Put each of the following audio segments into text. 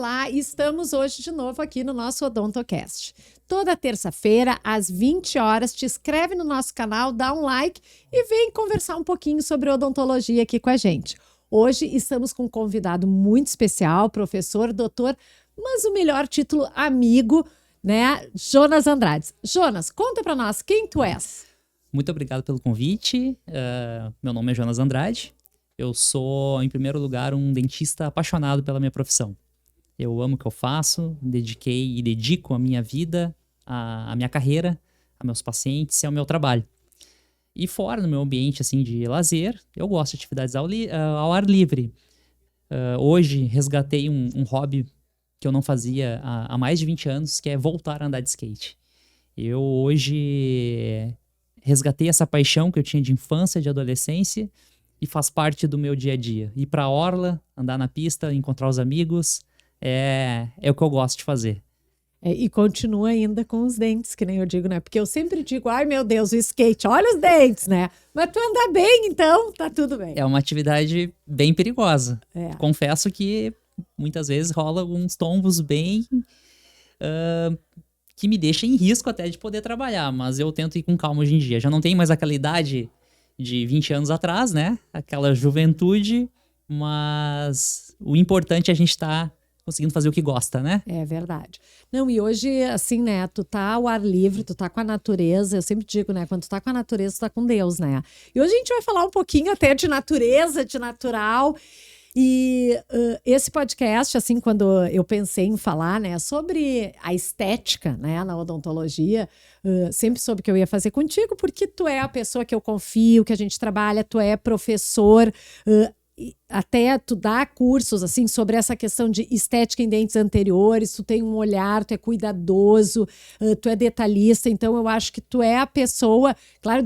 Olá, estamos hoje de novo aqui no nosso OdontoCast. Toda terça-feira, às 20 horas, te inscreve no nosso canal, dá um like e vem conversar um pouquinho sobre odontologia aqui com a gente. Hoje estamos com um convidado muito especial, professor, doutor, mas o melhor título, amigo, né? Jonas Andrade. Jonas, conta pra nós, quem tu és? Muito obrigado pelo convite. Meu nome é Jonas Andrade. Eu sou, em primeiro lugar, um dentista apaixonado pela minha profissão. Eu amo o que eu faço, dediquei e dedico a minha vida, a minha carreira, a meus pacientes e ao meu trabalho. E fora, no meu ambiente assim, de lazer, eu gosto de atividades ao ar livre. Hoje, resgatei um hobby que eu não fazia há mais de 20 anos, que é voltar a andar de skate. Eu hoje resgatei essa paixão que eu tinha de infância, de adolescência, e faz parte do meu dia a dia. Ir pra orla, andar na pista, encontrar os amigos, é o que eu gosto de fazer. E continua ainda com os dentes, que nem eu digo, né? Porque eu sempre digo, ai meu Deus, o skate, olha os dentes, né? Mas tu anda bem, então tá tudo bem. É uma atividade bem perigosa. É. Confesso que muitas vezes rola alguns tombos bem... que me deixa em risco até de poder trabalhar, mas eu tento ir com calma hoje em dia. Já não tenho mais aquela idade de 20 anos atrás, né? Aquela juventude, mas o importante é a gente estar conseguindo fazer o que gosta, né? É verdade. Não, e hoje, assim, né, tu tá ao ar livre, tu tá com a natureza, eu sempre digo, né, quando tu tá com a natureza, tu tá com Deus, né? E hoje a gente vai falar um pouquinho até de natureza, de natural. E esse podcast, assim, quando eu pensei em falar, né, sobre a estética, né, na odontologia, sempre soube que eu ia fazer contigo, porque tu é a pessoa que eu confio, que a gente trabalha, tu é professor, até tu dá cursos, assim, sobre essa questão de estética em dentes anteriores, tu tem um olhar, tu é cuidadoso, tu é detalhista, então eu acho que tu é a pessoa, claro,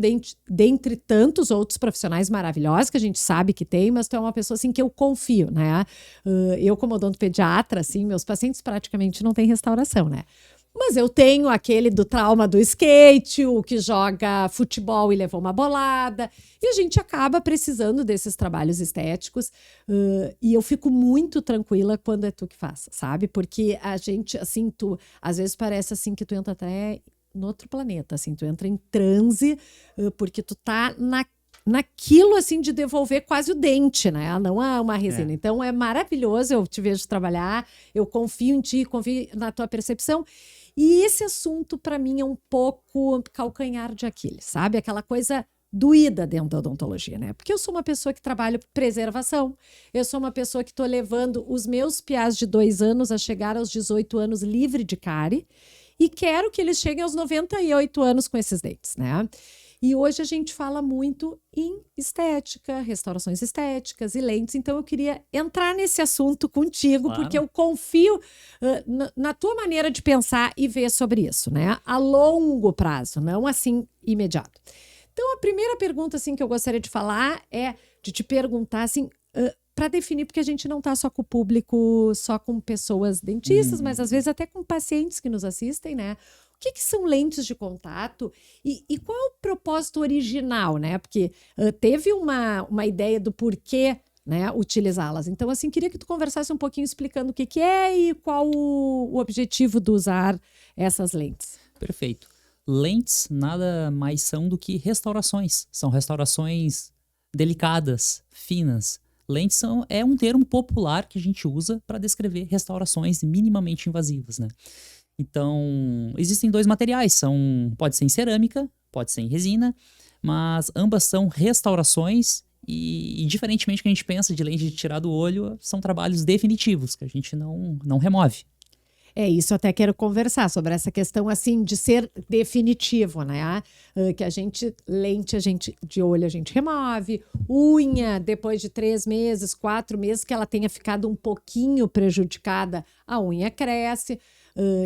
dentre tantos outros profissionais maravilhosos que a gente sabe que tem, mas tu é uma pessoa, assim, que eu confio, né? Eu, como odontopediatra, assim, meus pacientes praticamente não têm restauração, né? Mas eu tenho aquele do trauma do skate, o que joga futebol e levou uma bolada. E a gente acaba precisando desses trabalhos estéticos. E eu fico muito tranquila quando é tu que faz, sabe? Porque a gente, assim, tu... Às vezes parece, assim, que tu entra até no outro planeta, assim. Tu entra em transe, porque tu tá naquilo, assim, de devolver quase o dente, né? Não é uma resina. Então, é maravilhoso, eu te vejo trabalhar, eu confio em ti, confio na tua percepção. E esse assunto, para mim, é um pouco calcanhar de Aquiles, sabe? Aquela coisa doída dentro da odontologia, né? Porque eu sou uma pessoa que trabalha preservação, eu sou uma pessoa que estou levando os meus piás de 2 anos a chegar aos 18 anos livre de cárie e quero que eles cheguem aos 98 anos com esses dentes, né? E hoje a gente fala muito em estética, restaurações estéticas e lentes, então eu queria entrar nesse assunto contigo, claro, porque eu confio na tua maneira de pensar e ver sobre isso, né? A longo prazo, não assim imediato. Então a primeira pergunta assim, que eu gostaria de falar é de te perguntar assim, para definir, porque a gente não está só com o público, só com pessoas dentistas, mas às vezes até com pacientes que nos assistem, né? O que são lentes de contato e qual é o propósito original, né? Porque teve uma ideia do porquê, né, utilizá-las. Então, assim, queria que tu conversasse um pouquinho explicando o que é e qual o objetivo de usar essas lentes. Perfeito. Lentes nada mais são do que restaurações. São restaurações delicadas, finas. Lentes é um termo popular que a gente usa para descrever restaurações minimamente invasivas, né? Então, existem 2 materiais, pode ser em cerâmica, pode ser em resina, mas ambas são restaurações e diferentemente do que a gente pensa de lente de tirar do olho, são trabalhos definitivos, que a gente não remove. É isso, até quero conversar sobre essa questão, assim, de ser definitivo, né? Que lente de olho a gente remove, unha, depois de 3 meses, 4 meses, que ela tenha ficado um pouquinho prejudicada, a unha cresce.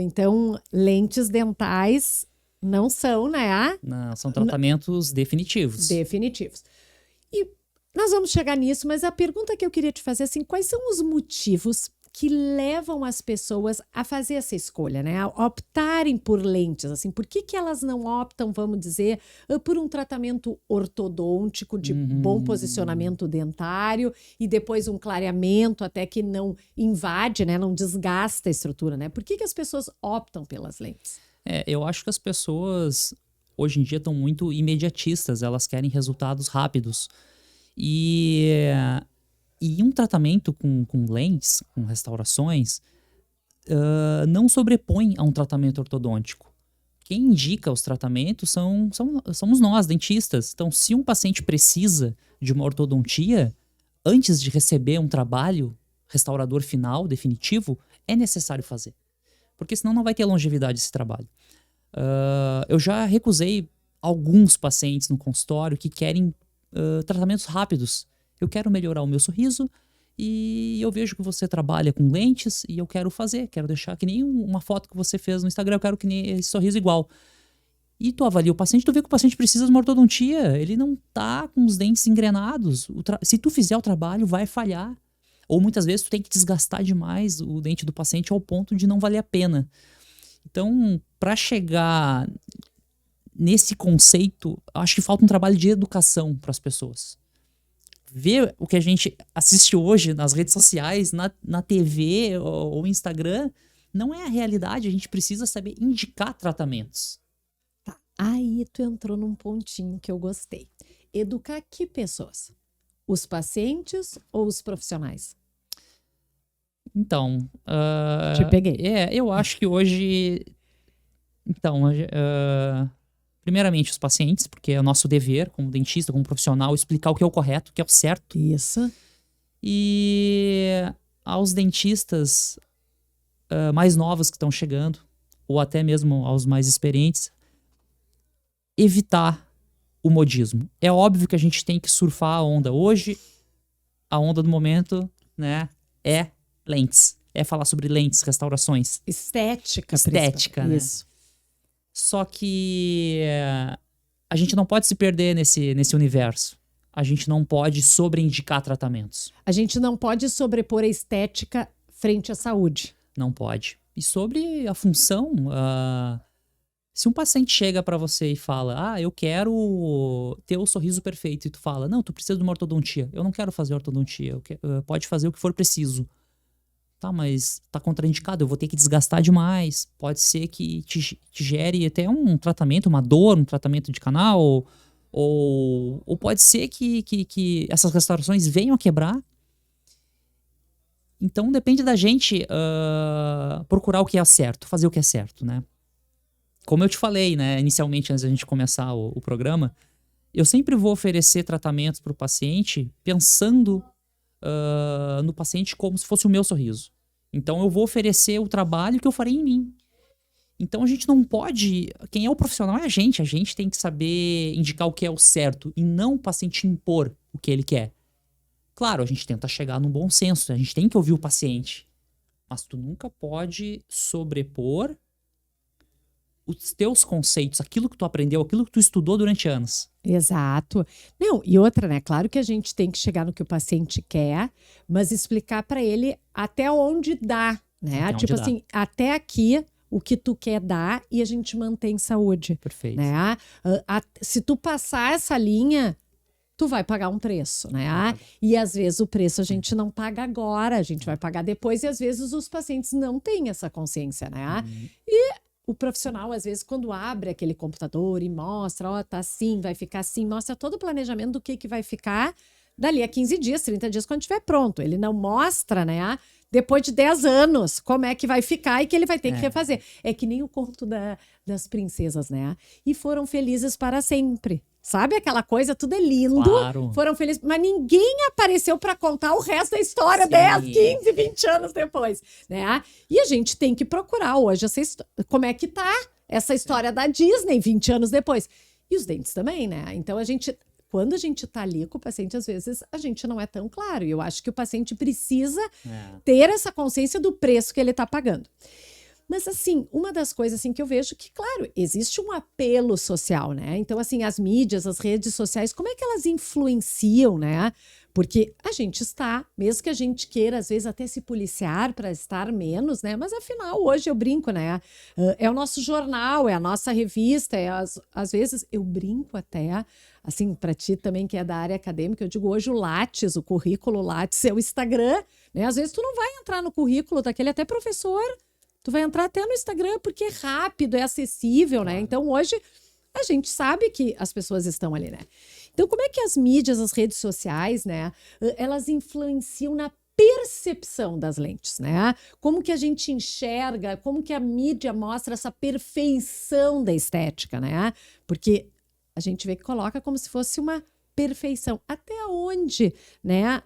Então, lentes dentais não são, né? Não, são tratamentos definitivos. Definitivos. E nós vamos chegar nisso, mas a pergunta que eu queria te fazer, assim, quais são os motivos que levam as pessoas a fazer essa escolha, né? A optarem por lentes, assim. Por que elas não optam, vamos dizer, por um tratamento ortodôntico de bom posicionamento dentário e depois um clareamento até que não invade, né? Não desgasta a estrutura, né? Por que as pessoas optam pelas lentes? Eu acho que as pessoas hoje em dia estão muito imediatistas, elas querem resultados rápidos. E um tratamento com lentes, com restaurações, não sobrepõe a um tratamento ortodôntico. Quem indica os tratamentos somos nós, dentistas. Então, se um paciente precisa de uma ortodontia, antes de receber um trabalho restaurador final, definitivo, é necessário fazer. Porque senão não vai ter longevidade esse trabalho. Eu já recusei alguns pacientes no consultório que querem tratamentos rápidos. Eu quero melhorar o meu sorriso e eu vejo que você trabalha com lentes e eu quero deixar que nem uma foto que você fez no Instagram, eu quero que nem esse sorriso igual. E tu avalia o paciente, tu vê que o paciente precisa de uma ortodontia, ele não tá com os dentes engrenados. Se tu fizer o trabalho, vai falhar. Ou muitas vezes tu tem que desgastar demais o dente do paciente ao ponto de não valer a pena. Então, para chegar nesse conceito, acho que falta um trabalho de educação para as pessoas. Ver o que a gente assiste hoje nas redes sociais, na TV ou Instagram, não é a realidade. A gente precisa saber indicar tratamentos. Tá. Aí tu entrou num pontinho que eu gostei. Educar que pessoas? Os pacientes ou os profissionais? Então, Te peguei. eu acho que hoje... Então, primeiramente os pacientes, porque é o nosso dever como dentista, como profissional, explicar o que é o correto, o que é o certo. Isso. E aos dentistas mais novos que estão chegando, ou até mesmo aos mais experientes, evitar o modismo. É óbvio que a gente tem que surfar a onda. Hoje, a onda do momento, né, é lentes. É falar sobre lentes, restaurações. Estética, né? Isso. Só que a gente não pode se perder nesse universo. A gente não pode sobreindicar tratamentos. A gente não pode sobrepor a estética frente à saúde. Não pode. E sobre a função, se um paciente chega para você e fala, eu quero ter o sorriso perfeito, e tu fala, não, tu precisa de uma ortodontia. Eu não quero fazer ortodontia, pode fazer o que for preciso. Tá, mas tá contraindicado, eu vou ter que desgastar demais. Pode ser que te gere até um tratamento, uma dor, um tratamento de canal, ou pode ser que essas restaurações venham a quebrar. Então depende da gente procurar o que é certo, fazer o que é certo, né? Como eu te falei, né, inicialmente, antes da gente começar o programa, eu sempre vou oferecer tratamentos para o paciente pensando no paciente como se fosse o meu sorriso. Então eu vou oferecer o trabalho que eu farei em mim. Então a gente não pode... Quem é o profissional é a gente tem que saber indicar o que é o certo e não o paciente impor o que ele quer. Claro, a gente tenta chegar num bom senso, a gente tem que ouvir o paciente. Mas tu nunca pode sobrepor os teus conceitos, aquilo que tu aprendeu, aquilo que tu estudou durante anos. Exato. Não, e outra, né? Claro que a gente tem que chegar no que o paciente quer, mas explicar para ele até onde dá, né? Até Tipo onde dá. assim, até aqui o que tu quer dar e a gente mantém saúde. Perfeito. Né? Se tu passar essa linha, tu vai pagar um preço, né? E às vezes o preço a gente não paga agora, a gente vai pagar depois e às vezes os pacientes não têm essa consciência, né? E o profissional, às vezes, quando abre aquele computador e mostra, tá assim, vai ficar assim, mostra todo o planejamento do que vai ficar dali a 15 dias, 30 dias, quando estiver pronto. Ele não mostra, né? Depois de 10 anos, como é que vai ficar e que ele vai ter que refazer. É que nem o conto das princesas, né? E foram felizes para sempre. Sabe aquela coisa? Tudo é lindo. Claro. Foram felizes. Mas ninguém apareceu para contar o resto da história 10, 15, 20 anos depois. Né? E a gente tem que procurar hoje como é que tá essa história da Disney 20 anos depois. E os dentes também, né? Então, quando a gente tá ali com o paciente, às vezes a gente não é tão claro. E eu acho que o paciente precisa ter essa consciência do preço que ele tá pagando. Mas, assim, uma das coisas assim, que eu vejo que, claro, existe um apelo social, né? Então, assim, as mídias, as redes sociais, como é que elas influenciam, né? Porque a gente está, mesmo que a gente queira, às vezes, até se policiar para estar menos, né? Mas, afinal, hoje eu brinco, né? É o nosso jornal, é a nossa revista, às vezes eu brinco até, assim, para ti também que é da área acadêmica, eu digo hoje o Lattes, o currículo Lattes é o Instagram, né? Às vezes tu não vai entrar no currículo daquele até professor, tu vai entrar até no Instagram porque é rápido, é acessível, né? Então, hoje, a gente sabe que as pessoas estão ali, né? Então, como é que as mídias, as redes sociais, né? Elas influenciam na percepção das lentes, né? Como que a gente enxerga, como que a mídia mostra essa perfeição da estética, né? Porque a gente vê que coloca como se fosse uma perfeição. Até onde, né?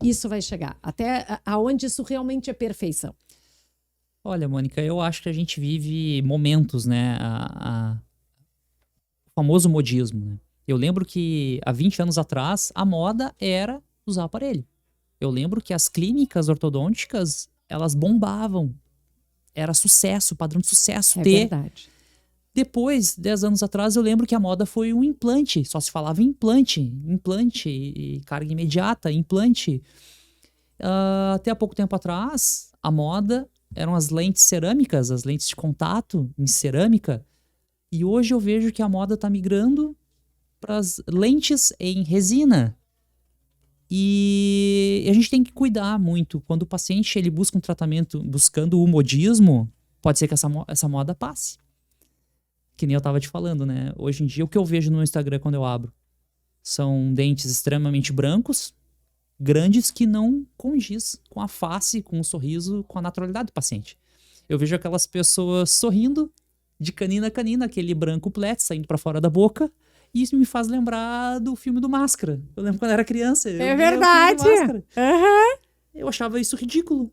Isso vai chegar? Até aonde isso realmente é perfeição? Olha, Mônica, eu acho que a gente vive momentos, né? O famoso modismo, né? Eu lembro que há 20 anos atrás, a moda era usar aparelho. Eu lembro que as clínicas ortodônticas, elas bombavam. Era sucesso, padrão de sucesso É ter. verdade. Depois, 10 anos atrás, eu lembro que a moda foi um implante. Só se falava em implante e carga imediata, implante. Até há pouco tempo atrás, a moda eram as lentes cerâmicas, as lentes de contato em cerâmica. E hoje eu vejo que a moda está migrando para as lentes em resina. E a gente tem que cuidar muito. Quando o paciente ele busca um tratamento buscando o modismo, pode ser que essa moda passe. Que nem eu estava te falando, né? Hoje em dia, o que eu vejo no Instagram quando eu abro são dentes extremamente brancos, grandes, que não condiz com a face, com o sorriso, com a naturalidade do paciente. Eu vejo aquelas pessoas sorrindo de canina a canina, aquele branco plet saindo para fora da boca, e isso me faz lembrar do filme do Máscara. Eu lembro quando eu era criança. É verdade. Uhum. Eu achava isso ridículo.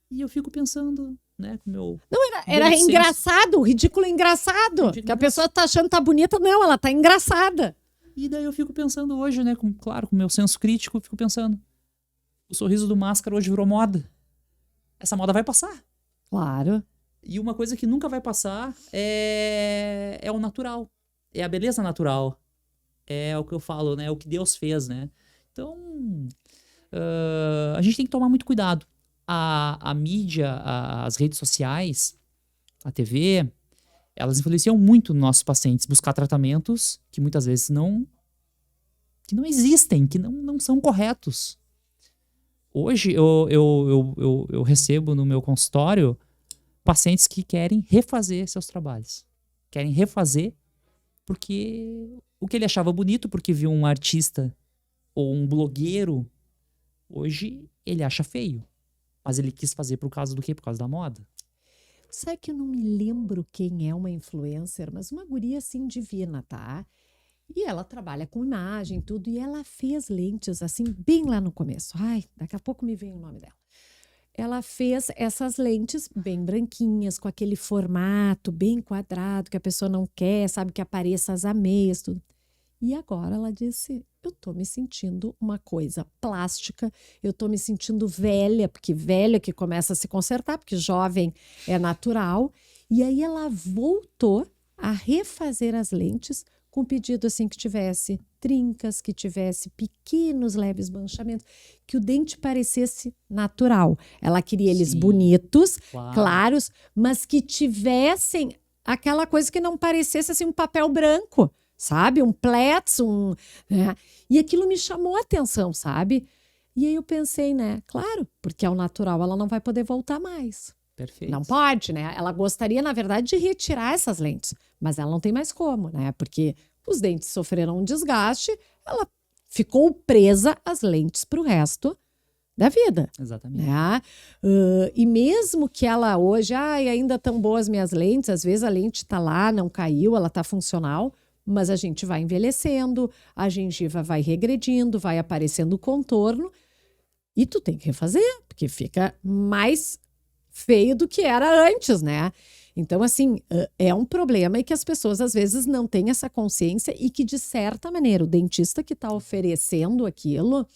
E eu fico pensando, né, com meu... Não, era engraçado, ridículo engraçado. Que a pessoa tá achando que tá bonita, não, ela tá engraçada. E daí eu fico pensando hoje, né, claro, com o meu senso crítico, eu fico pensando, o sorriso do Máscara hoje virou moda. Essa moda vai passar. Claro. E uma coisa que nunca vai passar é o natural. É a beleza natural. É o que eu falo, né? O que Deus fez, né? Então, a gente tem que tomar muito cuidado. A mídia, as redes sociais, a TV, elas influenciam muito nos nossos pacientes buscar tratamentos que muitas vezes não existem, que não são corretos. Hoje eu recebo no meu consultório pacientes que querem refazer seus trabalhos. Querem refazer porque o que ele achava bonito porque viu um artista ou um blogueiro, hoje ele acha feio. Mas ele quis fazer por causa do quê? Por causa da moda. Sabe que eu não me lembro quem é uma influencer, mas uma guria assim divina, tá? E ela trabalha com imagem, tudo, e ela fez lentes assim, bem lá no começo. Ai, daqui a pouco me vem o nome dela. Ela fez essas lentes bem branquinhas, com aquele formato bem quadrado, que a pessoa não quer, sabe, que apareça as ameias, tudo. E agora ela disse, eu tô me sentindo uma coisa plástica, eu tô me sentindo velha, porque velha que começa a se consertar, porque jovem é natural. E aí ela voltou a refazer as lentes com pedido assim que tivesse trincas, que tivesse pequenos leves manchamentos, que o dente parecesse natural. Ela queria eles bonitos, claros, mas que tivessem aquela coisa que não parecesse assim um papel branco, sabe? Um plets, né? E aquilo me chamou a atenção, sabe? E aí eu pensei, né? Claro, porque ao natural ela não vai poder voltar mais. Perfeito. Não pode, né? Ela gostaria, na verdade, de retirar essas lentes, mas ela não tem mais como, né? Porque os dentes sofreram um desgaste, ela ficou presa às lentes para o resto da vida. Exatamente. Né? E mesmo que ela hoje, ainda tão boas minhas lentes, às vezes a lente está lá, não caiu, ela está funcional, mas a gente vai envelhecendo, a gengiva vai regredindo, vai aparecendo o contorno e tu tem que refazer, porque fica mais feio do que era antes, né? Então, assim, é um problema e que as pessoas às vezes não têm essa consciência e que, de certa maneira, o dentista que está oferecendo aquilo,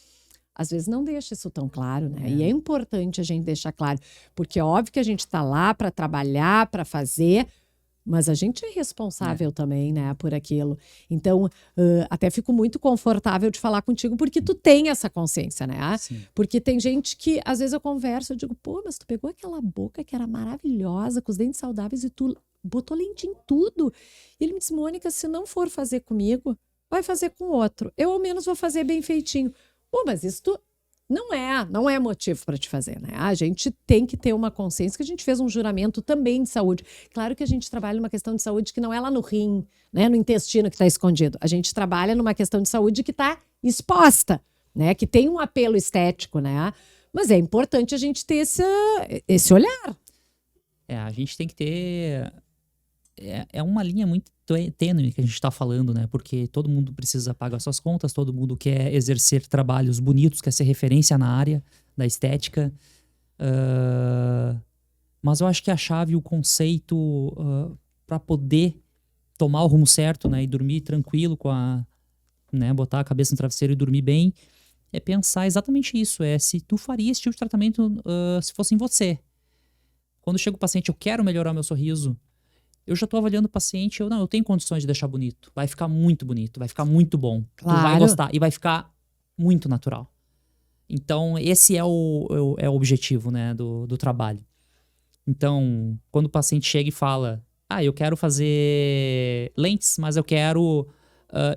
às vezes não deixa isso tão claro, né? E é importante a gente deixar claro, porque é óbvio que a gente está lá para trabalhar, para fazer, mas a gente é responsável também, né, por aquilo. Então, até fico muito confortável de falar contigo, porque tu tem essa consciência, né? Sim. Porque tem gente que, às vezes eu converso, eu digo, pô, mas tu pegou aquela boca que era maravilhosa, com os dentes saudáveis e tu botou lente em tudo. E ele me disse, Mônica, se não for fazer comigo, vai fazer com outro. Eu, ao menos, vou fazer bem feitinho. Pô, mas isso não é motivo para te fazer, né? A gente tem que ter uma consciência que a gente fez um juramento também de saúde. Claro que a gente trabalha numa questão de saúde que não é lá no rim, né? No intestino que está escondido. A gente trabalha numa questão de saúde que está exposta, né? Que tem um apelo estético, né? Mas é importante a gente ter esse olhar. A gente tem que ter... É uma linha muito tênue que a gente está falando, né? Porque todo mundo precisa pagar suas contas, todo mundo quer exercer trabalhos bonitos, quer ser referência na área da estética. Mas eu acho que a chave, o conceito para poder tomar o rumo certo, né? E dormir tranquilo né? Botar a cabeça no travesseiro e dormir bem, é pensar exatamente isso. Se tu faria esse tipo de tratamento se fosse em você. Quando chega o paciente, eu quero melhorar meu sorriso, eu já tô avaliando o paciente, eu tenho condições de deixar bonito. Vai ficar muito bonito, vai ficar muito bom. Claro. Tu vai gostar e vai ficar muito natural. Então, esse é o objetivo, né, do trabalho. Então, quando o paciente chega e fala, eu quero fazer lentes, mas eu quero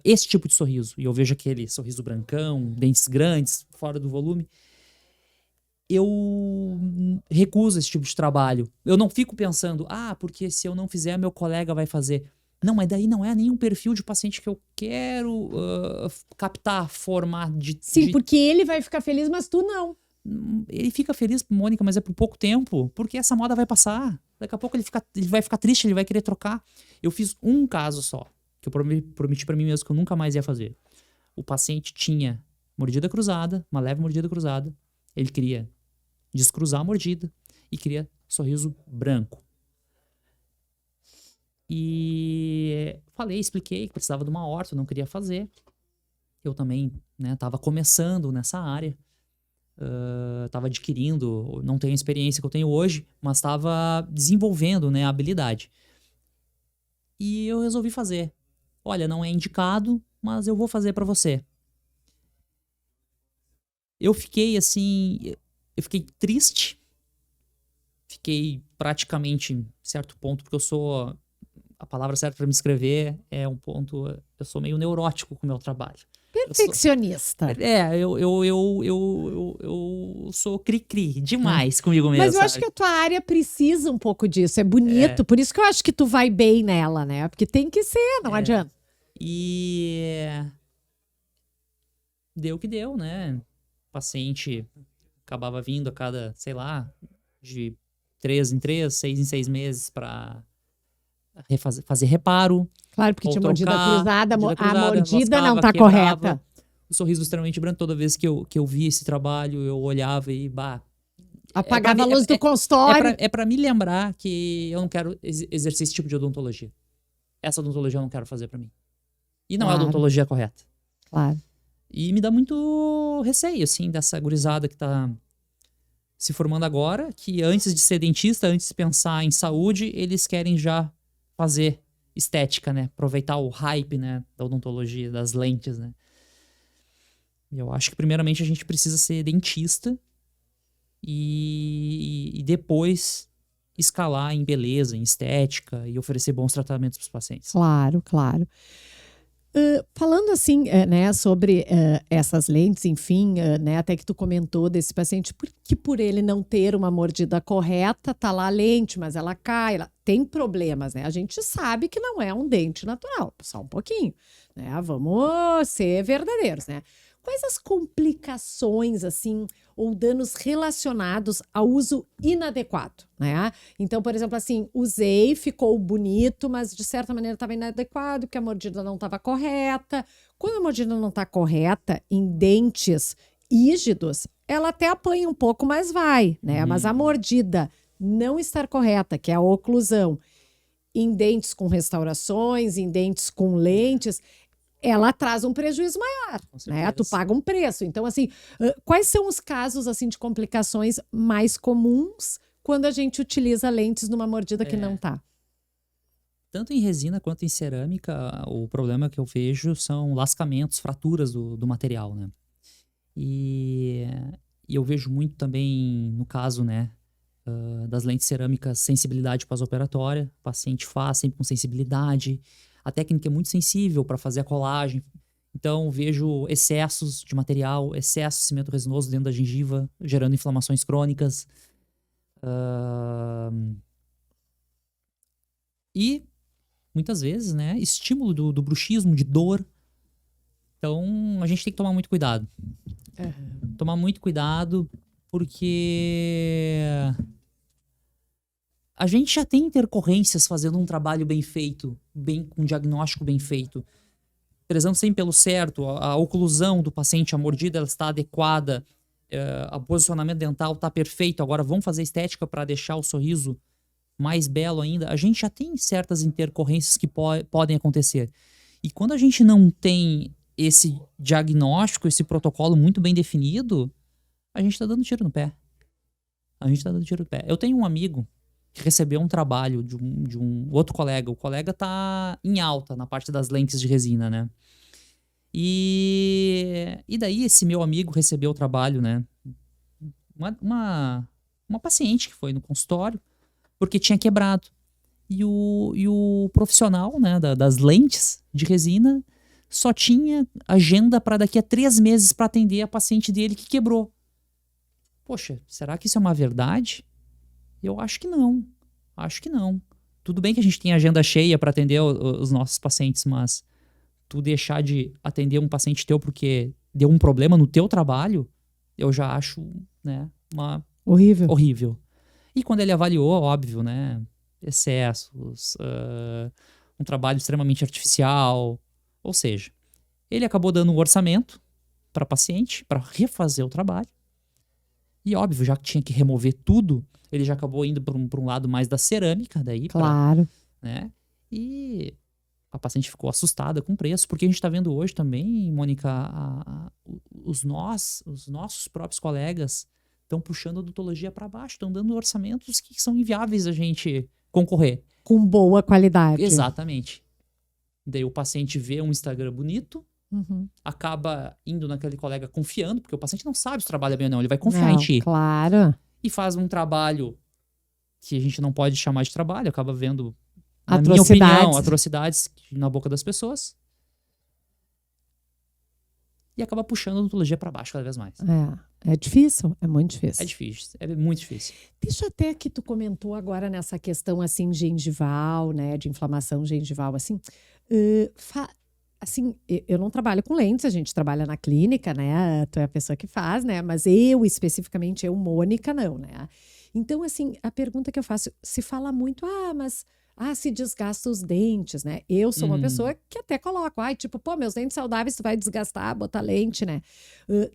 esse tipo de sorriso. E eu vejo aquele sorriso brancão, dentes grandes, fora do volume. Eu recuso esse tipo de trabalho. Eu não fico pensando, porque se eu não fizer, meu colega vai fazer. Não, mas daí não é nenhum perfil de paciente que eu quero captar, formar. Sim, porque ele vai ficar feliz, mas tu não. Ele fica feliz, Mônica, mas é por pouco tempo, porque essa moda vai passar. Daqui a pouco ele vai ficar triste, ele vai querer trocar. Eu fiz um caso só, que eu prometi pra mim mesmo que eu nunca mais ia fazer. O paciente tinha mordida cruzada, uma leve mordida cruzada. Ele queria descruzar a mordida e queria sorriso branco. E expliquei que precisava de uma orto, não queria fazer. Eu também, né, tava começando nessa área. Tava adquirindo, não tenho a experiência que eu tenho hoje, mas estava desenvolvendo, né, a habilidade. E eu resolvi fazer. Olha, não é indicado, mas eu vou fazer para você. Eu fiquei triste, fiquei praticamente em certo ponto, porque a palavra certa para me escrever é um ponto, eu sou meio neurótico com o meu trabalho. Perfeccionista. Eu sou cri-cri demais comigo mesmo. Mas eu acho que a tua área precisa um pouco disso, é bonito, por isso que eu acho que tu vai bem nela, né? Porque tem que ser, não adianta. E deu o que deu, né? O paciente acabava vindo a cada, sei lá, de 3 em 3, 6 em 6 meses para fazer reparo. Claro, porque tinha mordida cruzada, a mordida não tá quebrava. correta. O sorriso extremamente branco, toda vez que eu via esse trabalho, eu olhava e, apagava a luz do consultório. É pra me lembrar que eu não quero exercer esse tipo de odontologia. Essa odontologia eu não quero fazer pra mim. E não é a odontologia correta. Claro. E me dá muito receio, assim, dessa gurizada que tá se formando agora, que antes de ser dentista, antes de pensar em saúde, eles querem já fazer estética, né? Aproveitar o hype, né, da odontologia, das lentes, né? Eu acho que primeiramente a gente precisa ser dentista e depois escalar em beleza, em estética e oferecer bons tratamentos para os pacientes. Claro, claro. Falando assim, né, sobre essas lentes, enfim, né, até que tu comentou desse paciente, porque por ele não ter uma mordida correta, tá lá a lente, mas ela cai, tem problemas, né? A gente sabe que não é um dente natural, só um pouquinho, né? Vamos ser verdadeiros, né? Quais as complicações, assim, ou danos relacionados ao uso inadequado, né? Então, por exemplo, assim, usei, ficou bonito, mas de certa maneira estava inadequado, porque a mordida não estava correta. Quando a mordida não está correta, em dentes rígidos, ela até apanha um pouco, mas vai, né? Mas a mordida não estar correta, que é a oclusão, em dentes com restaurações, em dentes com lentes, ela traz um prejuízo maior, né? Tu paga um preço. Então, assim, quais são os casos, assim, de complicações mais comuns quando a gente utiliza lentes numa mordida que não tá? Tanto em resina quanto em cerâmica, o problema que eu vejo são lascamentos, fraturas do material, né? E eu vejo muito também, no caso, né, das lentes cerâmicas, sensibilidade pós-operatória. O paciente faz sempre com sensibilidade. A técnica é muito sensível para fazer a colagem. Então, vejo excessos de material, excesso de cimento resinoso dentro da gengiva, gerando inflamações crônicas. E, muitas vezes, né, estímulo do bruxismo, de dor. Então, a gente tem que tomar muito cuidado. Tomar muito cuidado, porque a gente já tem intercorrências fazendo um trabalho bem feito, com um diagnóstico bem feito. Prezando sempre pelo certo, a oclusão do paciente, a mordida ela está adequada, o posicionamento dental está perfeito. Agora vamos fazer estética para deixar o sorriso mais belo ainda. A gente já tem certas intercorrências que podem acontecer. E quando a gente não tem esse diagnóstico, esse protocolo muito bem definido, a gente tá dando tiro no pé. Eu tenho um amigo que recebeu um trabalho de um outro colega. O colega tá em alta na parte das lentes de resina, né? E daí esse meu amigo recebeu o trabalho, né? Uma paciente que foi no consultório porque tinha quebrado. E o profissional, né, das lentes de resina só tinha agenda para daqui a 3 meses para atender a paciente dele que quebrou. Poxa, será que isso é uma verdade? Eu acho que não. Tudo bem que a gente tem agenda cheia para atender os nossos pacientes, mas tu deixar de atender um paciente teu porque deu um problema no teu trabalho, eu já acho, né, horrível. E quando ele avaliou, óbvio, né, excessos, um trabalho extremamente artificial, ou seja, ele acabou dando um orçamento para paciente para refazer o trabalho. E óbvio, já que tinha que remover tudo, ele já acabou indo para um lado mais da cerâmica, daí. Claro. Né? E a paciente ficou assustada com o preço, porque a gente está vendo hoje também, Mônica, os nossos próprios colegas estão puxando a odontologia para baixo, estão dando orçamentos que são inviáveis a gente concorrer. Com boa qualidade. Exatamente. Daí o paciente vê um Instagram bonito, acaba indo naquele colega confiando, porque o paciente não sabe se trabalha bem ou não, ele vai confiar em ti. Claro. E faz um trabalho que a gente não pode chamar de trabalho, acaba vendo, na minha opinião, atrocidades na boca das pessoas. E acaba puxando a odontologia para baixo cada vez mais. É difícil, é muito difícil. É muito difícil. Deixa até que tu comentou agora nessa questão assim gengival, né, de inflamação gengival, assim, assim, eu não trabalho com lentes, a gente trabalha na clínica, né, tu é a pessoa que faz, né, mas especificamente, Mônica, não, né. Então, assim, a pergunta que eu faço, se fala muito, mas se desgasta os dentes, né? Eu sou uma pessoa que até coloco, tipo, meus dentes saudáveis, tu vai desgastar, botar lente, né?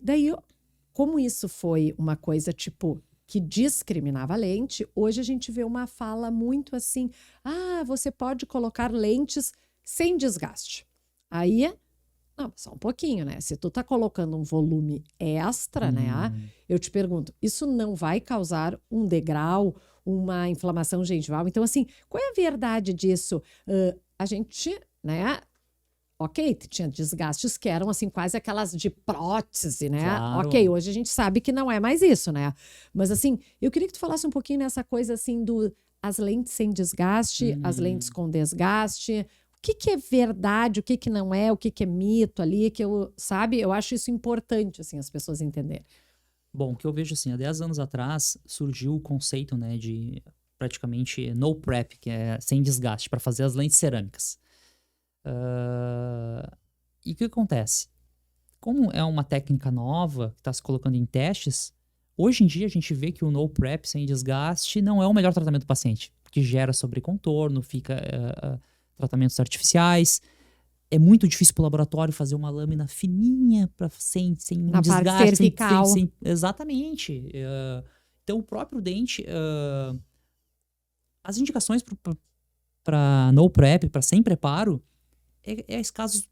Daí, como isso foi uma coisa, tipo, que discriminava a lente, hoje a gente vê uma fala muito assim, você pode colocar lentes sem desgaste. Aí, não, só um pouquinho, né? Se tu tá colocando um volume extra, né? Eu te pergunto, isso não vai causar um degrau, uma inflamação gengival? Então, assim, qual é a verdade disso? A gente, né? Ok, tinha desgastes que eram, assim, quase aquelas de prótese, né? Claro. Ok, hoje a gente sabe que não é mais isso, né? Mas, assim, eu queria que tu falasse um pouquinho nessa coisa, assim, as lentes sem desgaste, as lentes com desgaste. O que é verdade, o que não é, o que é mito ali, eu acho isso importante, assim, as pessoas entenderem. Bom, o que eu vejo assim, há 10 anos atrás surgiu o conceito, né, de praticamente no prep, que é sem desgaste, para fazer as lentes cerâmicas. E o que acontece? Como é uma técnica nova, que está se colocando em testes, hoje em dia a gente vê que o no prep sem desgaste não é o melhor tratamento do paciente, porque gera sobrecontorno, fica tratamentos artificiais. É muito difícil para o laboratório fazer uma lâmina fininha sem na desgaste. Parte cervical. Exatamente. Então, o próprio dente... as indicações para no prep, para sem preparo, é escassos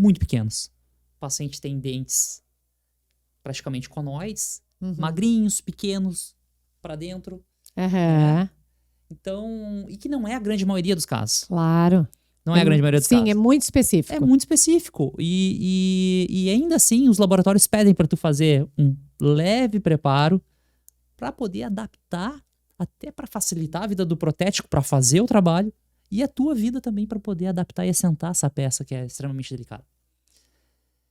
muito pequenos. O paciente tem dentes praticamente conoides, magrinhos, pequenos, para dentro. Então, e que não é a grande maioria dos casos. Claro. Não é a grande maioria dos casos. Sim, é muito específico. É muito específico. E ainda assim, os laboratórios pedem para tu fazer um leve preparo para poder adaptar, até para facilitar a vida do protético, para fazer o trabalho, e a tua vida também para poder adaptar e assentar essa peça que é extremamente delicada.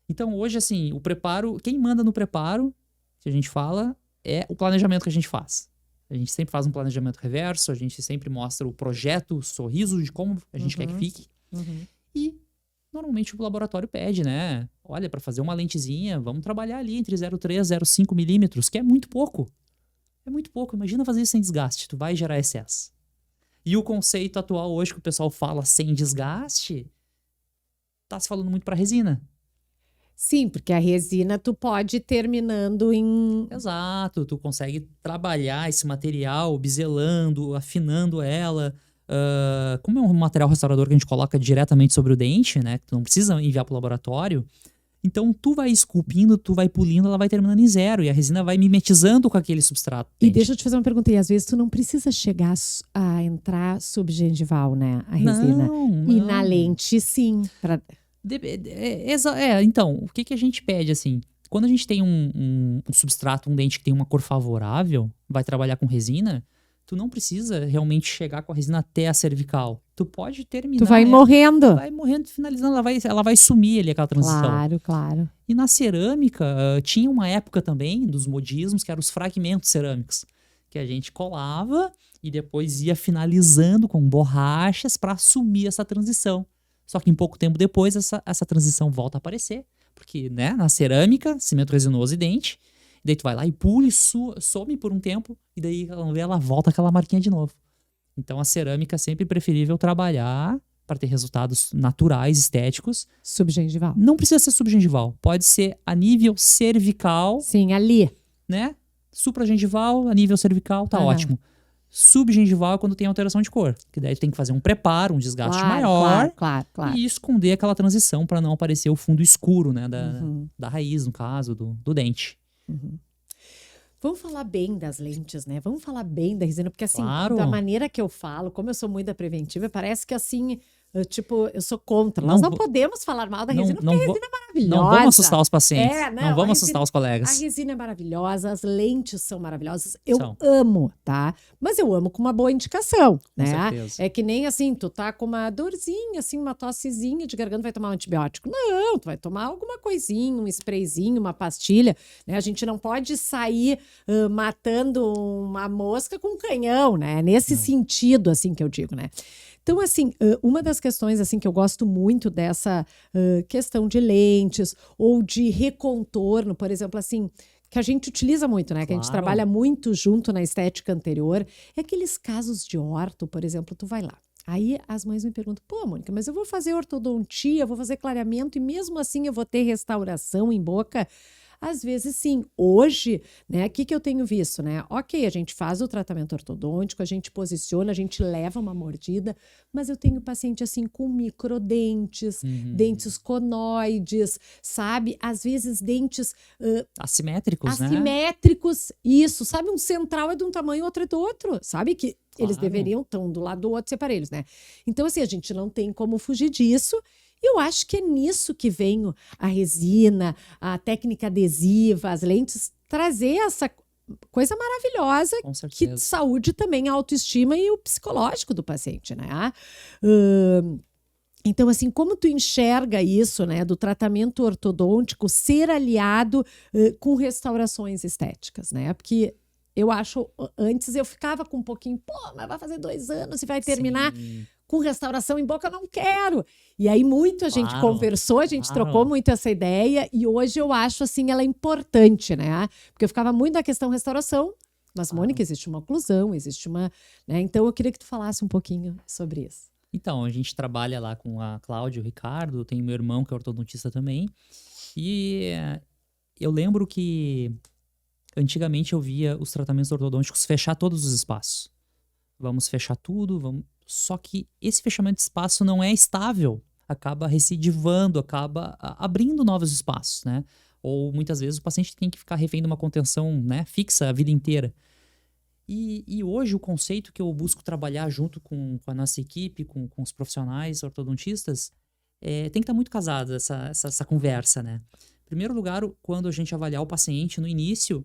Então, hoje, assim, o preparo, quem manda no preparo, que a gente fala, é o planejamento que a gente faz. A gente sempre faz um planejamento reverso, a gente sempre mostra o projeto, o sorriso de como a gente quer que fique. E normalmente o laboratório pede, né? Olha, para fazer uma lentezinha, vamos trabalhar ali entre 0,3 e 0,5 milímetros, que é muito pouco. É muito pouco. Imagina fazer isso sem desgaste, tu vai gerar excesso. E o conceito atual hoje que o pessoal fala sem desgaste, tá se falando muito para resina. Sim, porque a resina tu pode ir terminando em... Exato, tu consegue trabalhar esse material, biselando, afinando ela. Como é um material restaurador que a gente coloca diretamente sobre o dente, né? Que tu não precisa enviar pro laboratório. Então tu vai esculpindo, tu vai polindo, ela vai terminando em zero. E a resina vai mimetizando com aquele substrato. E deixa eu te fazer uma pergunta. E às vezes tu não precisa chegar a entrar subgengival, né? A resina. Não. E na lente, sim. Então, o que a gente pede, assim? Quando a gente tem um substrato, um dente que tem uma cor favorável, vai trabalhar com resina, tu não precisa realmente chegar com a resina até a cervical. Tu pode terminar. Tu vai morrendo. Vai morrendo, finalizando, ela vai sumir ali aquela transição. Claro, claro. E na cerâmica, tinha uma época também dos modismos, que eram os fragmentos cerâmicos, que a gente colava e depois ia finalizando com borrachas para assumir essa transição. Só que em pouco tempo depois, essa transição volta a aparecer. Porque, né, na cerâmica, cimento resinoso e dente, e daí tu vai lá e pula e some por um tempo, e daí ela volta aquela marquinha de novo. Então a cerâmica é sempre preferível trabalhar para ter resultados naturais, estéticos. Subgengival. Não precisa ser subgengival. Pode ser a nível cervical. Sim, ali. Né? Supragengival, a nível cervical, tá ótimo. Subgengival é quando tem alteração de cor. Que daí tem que fazer um preparo, um desgaste maior. Claro. E esconder aquela transição para não aparecer o fundo escuro, né? Da raiz, no caso, do dente. Vamos falar bem das lentes, né? Vamos falar bem da resina, porque assim, Claro. da maneira que eu falo, como eu sou muito da preventiva, parece que assim, eu sou contra. Nós não podemos falar mal da resina, porque a resina é maravilhosa. Não vamos assustar os pacientes. Não vamos assustar os A colegas. resina é maravilhosa, as lentes são maravilhosas. Eu amo, tá? Mas eu amo com uma boa indicação, né? Certeza. É que nem assim, tu tá com uma dorzinha, assim, uma tossezinha de garganta, vai tomar um antibiótico. Não, tu vai tomar alguma coisinha, um sprayzinho, uma pastilha, né? A gente não pode sair matando uma mosca com um canhão, né? Nesse sentido, assim, que eu digo, né? Então, assim, uma das questões assim que eu gosto muito dessa questão de lentes ou de recontorno, por exemplo, assim, que a gente utiliza muito, né? Que a gente trabalha muito junto na estética anterior, é aqueles casos de orto, por exemplo, tu vai lá. Aí as mães me perguntam, pô, Mônica, mas eu vou fazer ortodontia, eu vou fazer clareamento e mesmo assim eu vou ter restauração em boca? Às vezes sim. Hoje, né, o que eu tenho visto, né? Ok, a gente faz o tratamento ortodôntico, a gente posiciona, a gente leva uma mordida, mas eu tenho paciente assim com microdentes, dentes conoides, sabe? Às vezes dentes assimétricos, né? Assimétricos, isso, sabe? Um central é de um tamanho, outro é do outro, sabe? Que eles deveriam estar um do lado do outro, ser parelhos, né? Então, assim, a gente não tem como fugir disso. Eu acho que é nisso que vem a resina, a técnica adesiva, as lentes, trazer essa coisa maravilhosa que saúde também a autoestima e o psicológico do paciente, né? Então, assim, como tu enxerga isso, né, do tratamento ortodôntico ser aliado com restaurações estéticas, né? Porque eu acho, antes eu ficava com um pouquinho, pô, mas vai fazer 2 anos e vai terminar... Sim. Com restauração em boca, eu não quero. E aí muito a gente conversou, a gente trocou muito essa ideia e hoje eu acho, assim, ela é importante, né? Porque eu ficava muito na questão restauração, mas, Mônica, existe uma oclusão, existe uma... né? Então, eu queria que tu falasse um pouquinho sobre isso. Então, a gente trabalha lá com a Cláudia e o Ricardo, tem meu irmão que é ortodontista também, e eu lembro que antigamente eu via os tratamentos ortodônticos fechar todos os espaços. Vamos fechar tudo, vamos... Só que esse fechamento de espaço não é estável. acaba recidivando, acaba abrindo novos espaços, né? Ou muitas vezes o paciente tem que ficar refém de uma contenção, né, fixa a vida inteira. E hoje o conceito que eu busco trabalhar junto com a nossa equipe, com os profissionais ortodontistas, tem que estar muito casado essa conversa, né? Em primeiro lugar, quando a gente avaliar o paciente no início,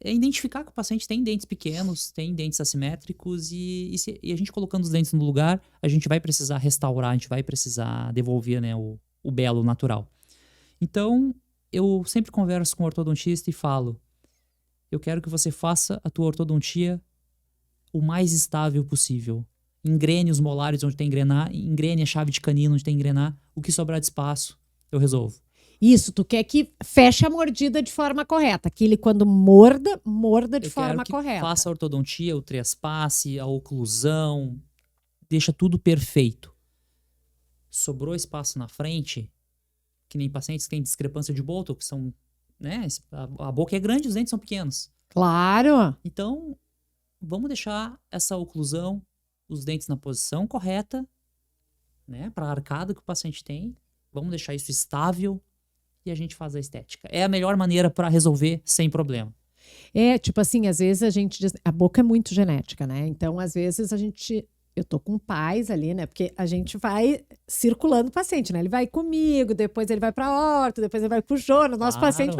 é identificar que o paciente tem dentes pequenos, tem dentes assimétricos e a gente colocando os dentes no lugar, a gente vai precisar restaurar, a gente vai precisar devolver, né, o belo natural. Então, eu sempre converso com o ortodontista e falo, eu quero que você faça a tua ortodontia o mais estável possível. Engrene os molares onde tem que engrenar, engrene a chave de canino onde tem que engrenar, o que sobrar de espaço, eu resolvo. Isso, tu quer que feche a mordida de forma correta. Que ele, quando morda de forma correta. Eu quero que faça a ortodontia, o trespasse, a oclusão, deixa tudo perfeito. Sobrou espaço na frente, que nem pacientes que têm discrepância de boto, que são, né, a boca é grande, os dentes são pequenos. Claro. Então, vamos deixar essa oclusão, os dentes na posição correta, né, para a arcada que o paciente tem. Vamos deixar isso estável e a gente faz a estética. É a melhor maneira para resolver sem problema. Tipo assim, às vezes a gente diz, a boca é muito genética, né? Então, às vezes eu tô com pais ali, né? Porque a gente vai circulando o paciente, né? Ele vai comigo, depois ele vai pra orto, depois ele vai pro Jonas. Nosso paciente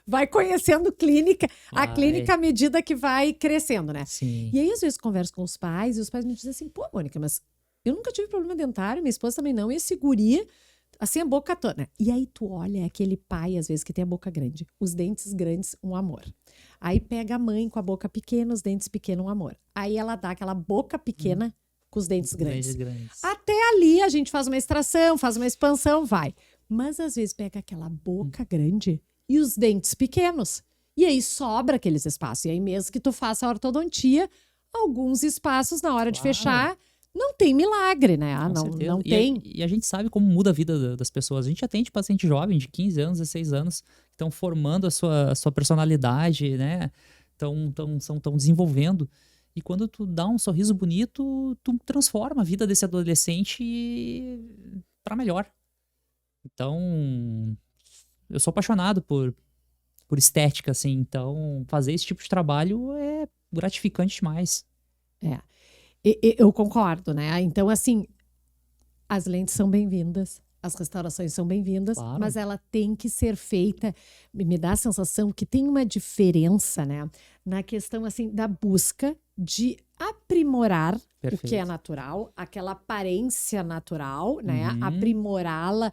vai conhecendo clínica, a clínica à medida que vai crescendo, né? Sim. E aí, às vezes, converso com os pais e os pais me dizem assim, pô, Mônica, mas eu nunca tive problema dentário, minha esposa também não, e esse guri, assim, a boca toda, né? E aí tu olha aquele pai, às vezes, que tem a boca grande, os dentes grandes, um amor. Aí pega a mãe com a boca pequena, os dentes pequenos, um amor. Aí ela dá aquela boca pequena com os dentes grandes. Até ali a gente faz uma extração, faz uma expansão, vai. Mas às vezes pega aquela boca grande e os dentes pequenos. E aí sobra aqueles espaços. E aí mesmo que tu faça a ortodontia, alguns espaços na hora de fechar, não tem milagre, né? Não tem. E a gente sabe como muda a vida das pessoas. A gente atende paciente jovem de 15 anos, 16 anos, que estão formando a sua personalidade, né? Estão desenvolvendo. E quando tu dá um sorriso bonito, tu transforma a vida desse adolescente para melhor. Então, eu sou apaixonado por estética, assim. Então, fazer esse tipo de trabalho é gratificante demais. Eu concordo, né? Então, assim, as lentes são bem-vindas, as restaurações são bem-vindas, Claro. mas ela tem que ser feita. Me dá a sensação que tem uma diferença, né? Na questão, assim, da busca de aprimorar Perfeito. o que é natural, aquela aparência natural, né? Aprimorá-la,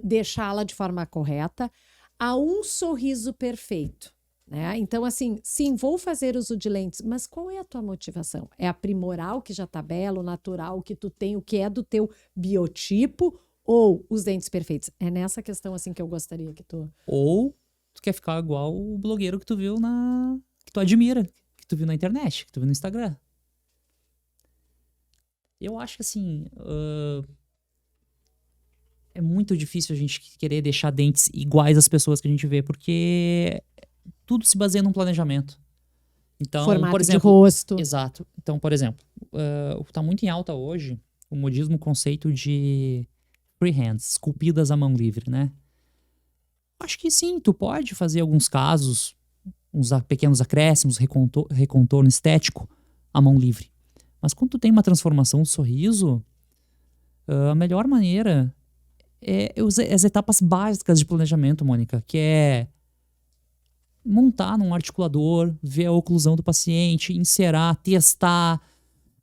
deixá-la de forma correta, a um sorriso perfeito. Né? Então, assim, sim, vou fazer uso de lentes, mas qual é a tua motivação? É aprimorar o que já está belo, natural, o que tu tem, o que é do teu biotipo, ou os dentes perfeitos? É nessa questão, assim, que eu gostaria que tu... Ou tu quer ficar igual o blogueiro que tu viu que tu admira, que tu viu na internet, que tu viu no Instagram. Eu acho que, assim, é muito difícil a gente querer deixar dentes iguais às pessoas que a gente vê, porque tudo se baseia num planejamento. Então, Formato por exemplo, de rosto. Exato. Então, por exemplo, tá muito em alta hoje o modismo, o conceito de freehands, esculpidas à mão livre, né? Acho que sim, tu pode fazer alguns casos, uns pequenos acréscimos, recontorno estético à mão livre. Mas quando tu tem uma transformação do sorriso, a melhor maneira é as etapas básicas de planejamento, Mônica, que é montar num articulador, ver a oclusão do paciente, inserar, testar.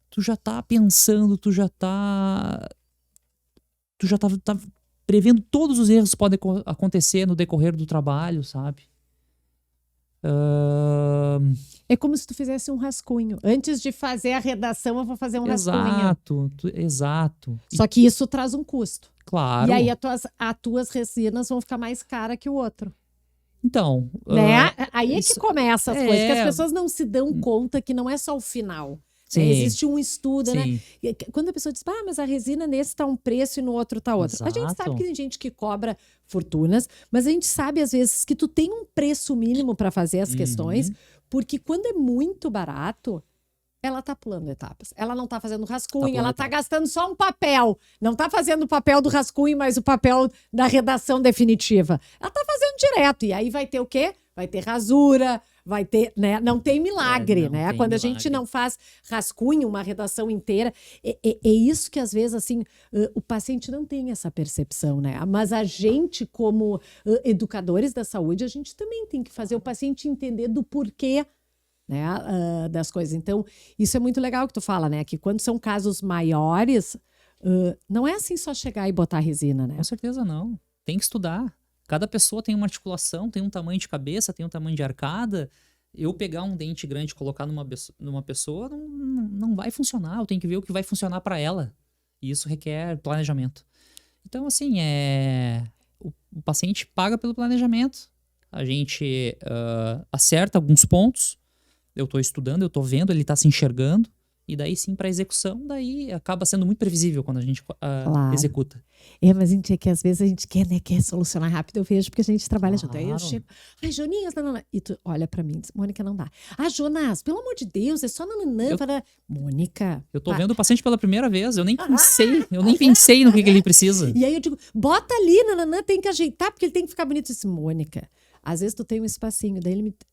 Tu já tá pensando, tu já tá prevendo todos os erros que podem acontecer no decorrer do trabalho, sabe? É como se tu fizesse um rascunho. Antes de fazer a redação, eu vou fazer um rascunho. Exato. Só que isso traz um custo. Claro. E aí as tuas resinas vão ficar mais caras que o outro. Então... Né? Aí é que começa as coisas, que as pessoas não se dão conta que não é só o final. Né? Existe um estudo, né? E quando a pessoa diz, mas a resina nesse tá um preço e no outro tá outro. Exato. A gente sabe que tem gente que cobra fortunas, mas a gente sabe, às vezes, que tu tem um preço mínimo para fazer as questões, porque quando é muito barato, ela tá pulando etapas. Ela não tá fazendo rascunho, pulando ela tá etapas. gastando só um papel. Não tá fazendo o papel do rascunho, mas o papel da redação definitiva. Ela tá fazendo direto. E aí vai ter o quê? Vai ter rasura, vai ter, né? Não tem milagre, não né? tem Quando a milagre. gente não faz rascunho, uma redação inteira, é isso que às vezes, assim, o paciente não tem essa percepção, né? Mas a gente, como educadores da saúde, a gente também tem que fazer o paciente entender do porquê, né, das coisas. Então, isso é muito legal que tu fala, né? Que quando são casos maiores, não é assim só chegar e botar resina, né? Com certeza não. Tem que estudar. Cada pessoa tem uma articulação, tem um tamanho de cabeça, tem um tamanho de arcada. Eu pegar um dente grande e colocar numa pessoa não vai funcionar. Eu tenho que ver o que vai funcionar para ela. E isso requer planejamento. Então, assim, o paciente paga pelo planejamento. A gente acerta alguns pontos. Eu estou estudando, eu estou vendo, ele está se enxergando. E daí sim, para execução, daí acaba sendo muito previsível quando a gente Claro. executa. Mas a gente é que às vezes a gente quer, né? Quer solucionar rápido, eu vejo, porque a gente trabalha junto. Aí eu Claro. chego, ai, Joninhas, nananã. E tu olha pra mim e diz, Mônica, não dá. Ah, Jonas, pelo amor de Deus, é só nananã. Mônica. Eu tô vendo o paciente pela primeira vez, eu nem pensei no que ele precisa. E aí eu digo, bota ali, nananã, tem que ajeitar, porque ele tem que ficar bonito. Eu disse, Mônica, às vezes tu tem um espacinho.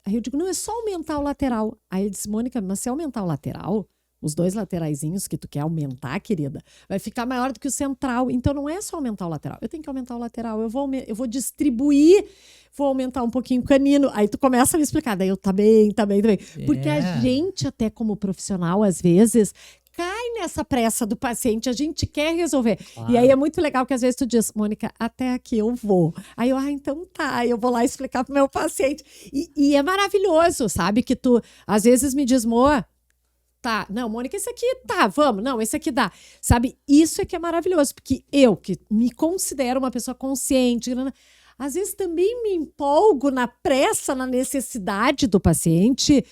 Aí eu digo, não, é só aumentar o lateral. Aí ele disse, Mônica, mas se aumentar o lateral, os dois lateraizinhos que tu quer aumentar, querida, vai ficar maior do que o central. Então não é só aumentar o lateral. Eu tenho que aumentar o lateral. Eu vou distribuir, vou aumentar um pouquinho o canino. Aí tu começa a me explicar. Daí eu, tá bem. Porque a gente, até como profissional, às vezes, cai nessa pressa do paciente, a gente quer resolver. Claro. E aí é muito legal que às vezes tu diz, Mônica, até aqui eu vou. Aí eu, então tá, eu vou lá explicar pro meu paciente. E é maravilhoso, sabe? Que tu, às vezes, me diz, Moa, tá, não, Mônica, esse aqui tá, vamos, não, esse aqui dá. Sabe, isso é que é maravilhoso, porque eu, que me considero uma pessoa consciente, às vezes também me empolgo na pressa, na necessidade do paciente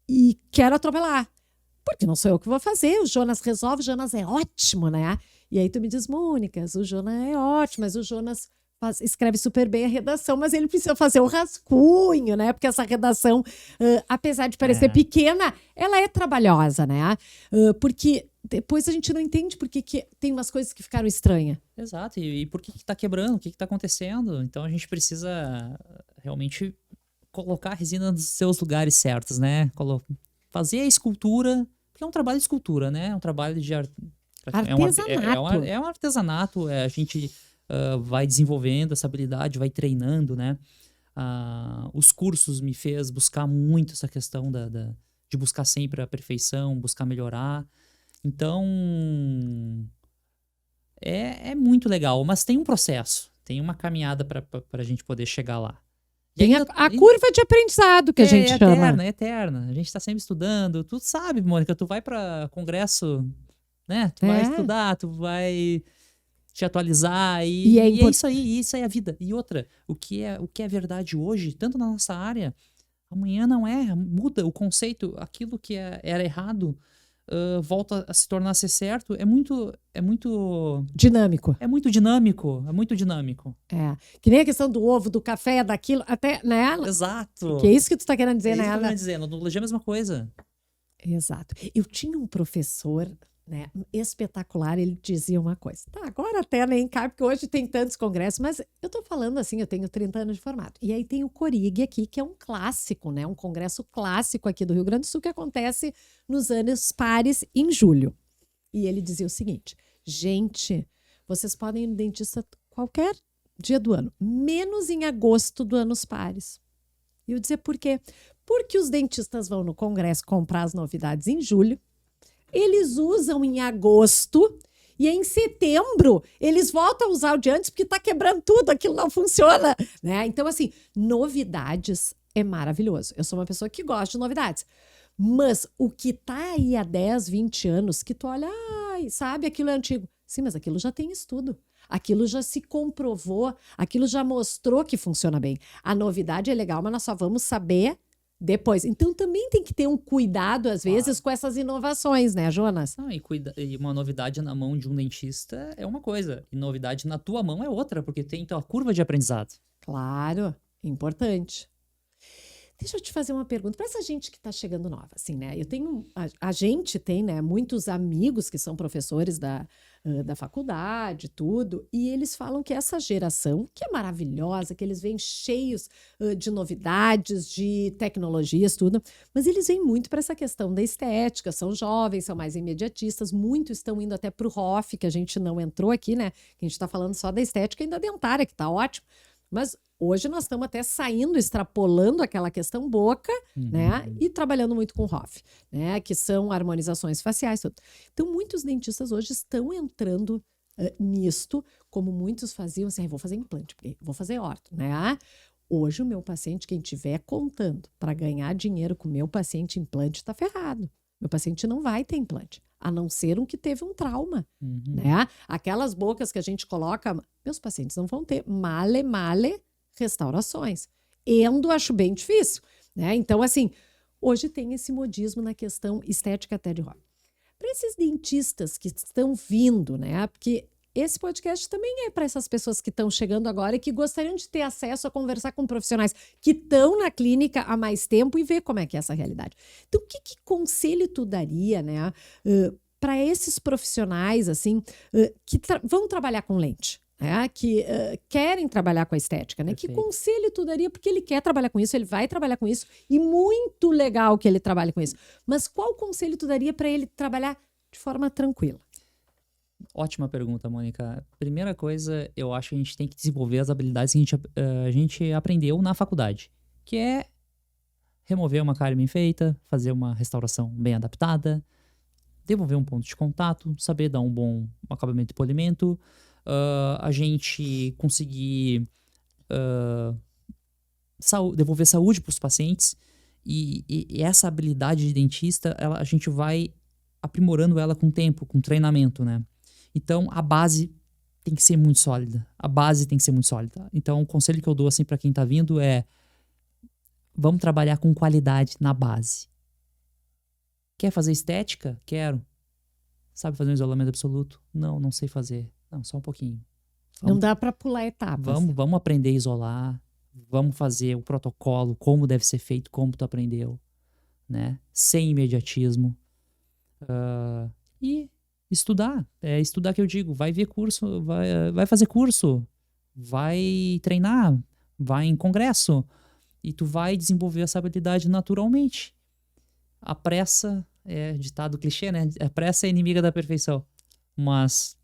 e quero atropelar. Porque não sou eu que vou fazer, o Jonas resolve, o Jonas é ótimo, né? E aí tu me diz, Mônica, o Jonas é ótimo, mas o Jonas escreve super bem a redação, mas ele precisa fazer o rascunho, né? Porque essa redação, apesar de parecer pequena, ela é trabalhosa, né? Porque depois a gente não entende porque que tem umas coisas que ficaram estranhas. Exato, e por que tá quebrando, o que tá acontecendo? Então a gente precisa realmente colocar a resina nos seus lugares certos, né? Fazer a escultura, porque é um trabalho de escultura, né? É um trabalho de artesanato. É um artesanato, a gente vai desenvolvendo essa habilidade, vai treinando, né? Os cursos me fez buscar muito essa questão de buscar sempre a perfeição, buscar melhorar. Então, é muito legal, mas tem um processo, tem uma caminhada para a gente poder chegar lá. Tem a curva de aprendizado que a gente chama. É eterna. A gente está sempre estudando. Tu sabe, Mônica, tu vai para congresso, né? Tu vai estudar, tu vai te atualizar e é isso aí, isso é a vida. E outra, o que é verdade hoje, tanto na nossa área, amanhã não é, muda o conceito, aquilo que era errado volta a se tornar a ser certo, é muito dinâmico. É muito dinâmico. Que nem a questão do ovo, do café, daquilo, até, né? Exato. Que é isso que tu tá querendo dizer, né? É isso que eu tô querendo dizer, na odontologia é a mesma coisa. Exato. Eu tinha um professor, né, espetacular, ele dizia uma coisa. Tá, agora até nem cabe, porque hoje tem tantos congressos, mas eu tô falando assim, eu tenho 30 anos de formato. E aí tem o Corig aqui, que é um clássico, né? Um congresso clássico aqui do Rio Grande do Sul, que acontece nos anos pares, em julho. E ele dizia o seguinte, gente, vocês podem ir no dentista qualquer dia do ano, menos em agosto do anos pares. E eu dizia por quê? Porque os dentistas vão no congresso comprar as novidades em julho, eles usam em agosto e em setembro eles voltam a usar o de antes porque está quebrando tudo, aquilo não funciona, né? Então, assim, novidades é maravilhoso. Eu sou uma pessoa que gosta de novidades. Mas o que tá aí há 10, 20 anos, que tu olha, sabe, aquilo é antigo. Sim, mas aquilo já tem estudo. Aquilo já se comprovou, aquilo já mostrou que funciona bem. A novidade é legal, mas nós só vamos saber depois. Então também tem que ter um cuidado, às vezes, com essas inovações, né, Jonas? E uma novidade na mão de um dentista é uma coisa, e novidade na tua mão é outra, porque tem então a curva de aprendizado. Claro, importante. Deixa eu te fazer uma pergunta para essa gente que está chegando nova, assim, né? A gente tem, né, muitos amigos que são professores da faculdade, tudo, e eles falam que essa geração, que é maravilhosa, que eles vêm cheios de novidades, de tecnologias, tudo, mas eles vêm muito para essa questão da estética, são jovens, são mais imediatistas, muitos estão indo até para o ROF, que a gente não entrou aqui, né? Que a gente está falando só da estética e da dentária, que está ótimo, mas hoje nós estamos até saindo, extrapolando aquela questão boca, né? E trabalhando muito com ROF, né? Que são harmonizações faciais. Tudo. Então, muitos dentistas hoje estão entrando nisto, como muitos faziam assim, vou fazer implante, vou fazer orto, né? Hoje, o meu paciente, quem estiver contando para ganhar dinheiro com o meu paciente implante, está ferrado. Meu paciente não vai ter implante, a não ser um que teve um trauma, né? Aquelas bocas que a gente coloca, meus pacientes não vão ter male restaurações. Endo, acho bem difícil, né? Então, assim, hoje tem esse modismo na questão estética até de ROF. Para esses dentistas que estão vindo, né? Porque esse podcast também é para essas pessoas que estão chegando agora e que gostariam de ter acesso a conversar com profissionais que estão na clínica há mais tempo e ver como é que é essa realidade. Então, que conselho tu daria, né, para esses profissionais, assim, que vão trabalhar com lente? Que querem trabalhar com a estética, né? Perfeito. Que conselho tu daria? Porque ele quer trabalhar com isso, ele vai trabalhar com isso, e muito legal que ele trabalhe com isso. Mas qual conselho tu daria para ele trabalhar de forma tranquila? Ótima pergunta, Mônica. Primeira coisa, eu acho que a gente tem que desenvolver as habilidades que a gente aprendeu na faculdade, que é remover uma cárie bem feita, fazer uma restauração bem adaptada, devolver um ponto de contato, saber dar um bom acabamento de polimento, a gente conseguir devolver saúde para os pacientes, e essa habilidade de dentista, a gente vai aprimorando ela com o tempo, com treinamento, né? Então, a base tem que ser muito sólida. A base tem que ser muito sólida. Então, o conselho que eu dou assim para quem tá vindo é: vamos trabalhar com qualidade na base. Quer fazer estética? Quero. Sabe fazer um isolamento absoluto? Não sei fazer. Não, só um pouquinho. Não dá para pular etapas. Vamos aprender a isolar. Vamos fazer o protocolo, como deve ser feito, como tu aprendeu, né? Sem imediatismo. E estudar. É estudar que eu digo. Vai ver curso, vai fazer curso, vai treinar, vai em congresso, e tu vai desenvolver essa habilidade naturalmente. A pressa é ditado clichê, né? A pressa é inimiga da perfeição. Mas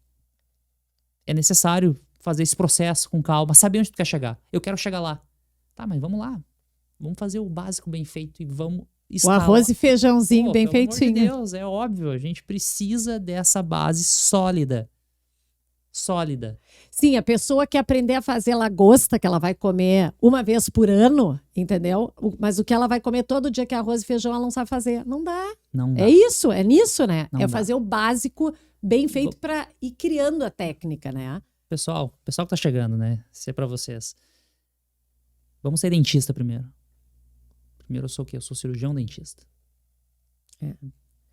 é necessário fazer esse processo com calma, saber onde tu quer chegar. Eu quero chegar lá. Tá, mas vamos lá. Vamos fazer o básico bem feito e vamos escalar. O arroz e feijãozinho bem feitinho. Pelo amor de Deus, é óbvio. A gente precisa dessa base sólida. Sólida. Sim, a pessoa que aprender a fazer lagosta, que ela vai comer uma vez por ano, entendeu? Mas o que ela vai comer todo dia, que é arroz e feijão, ela não sabe fazer. Não dá. Não dá. É isso, é nisso, né? Não é dá. fazer o básico bem feito para ir criando a técnica, né? Pessoal que tá chegando, né? Isso é pra vocês. Vamos ser dentista primeiro. Primeiro eu sou o quê? Eu sou cirurgião dentista.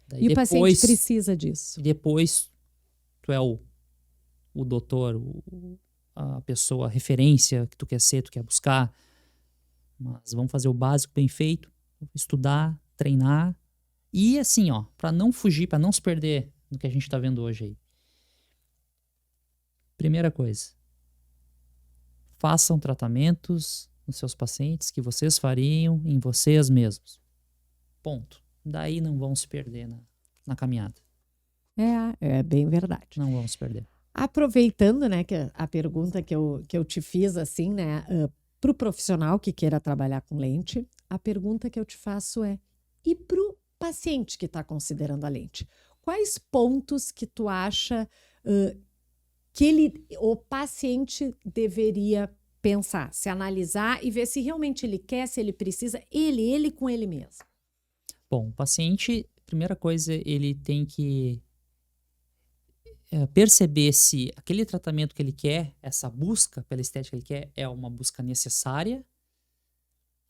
Daí E o paciente precisa disso. Depois tu é o doutor, a pessoa, a referência que tu quer ser, tu quer buscar. Mas vamos fazer o básico bem feito, estudar, treinar. E assim, ó, pra não fugir, pra não se perder no que a gente tá vendo hoje aí. Primeira coisa, façam tratamentos nos seus pacientes que vocês fariam em vocês mesmos. Ponto. Daí não vão se perder na caminhada. É bem verdade. Não vão se perder. Aproveitando, né, que a pergunta que eu te fiz, assim, né, para o profissional que queira trabalhar com lente, a pergunta que eu te faço é: e para o paciente que está considerando a lente? Quais pontos que tu acha que o paciente deveria pensar, se analisar e ver se realmente ele quer, se ele precisa, ele com ele mesmo? Bom, o paciente, primeira coisa, ele tem que perceber se aquele tratamento que ele quer, essa busca pela estética que ele quer, é uma busca necessária,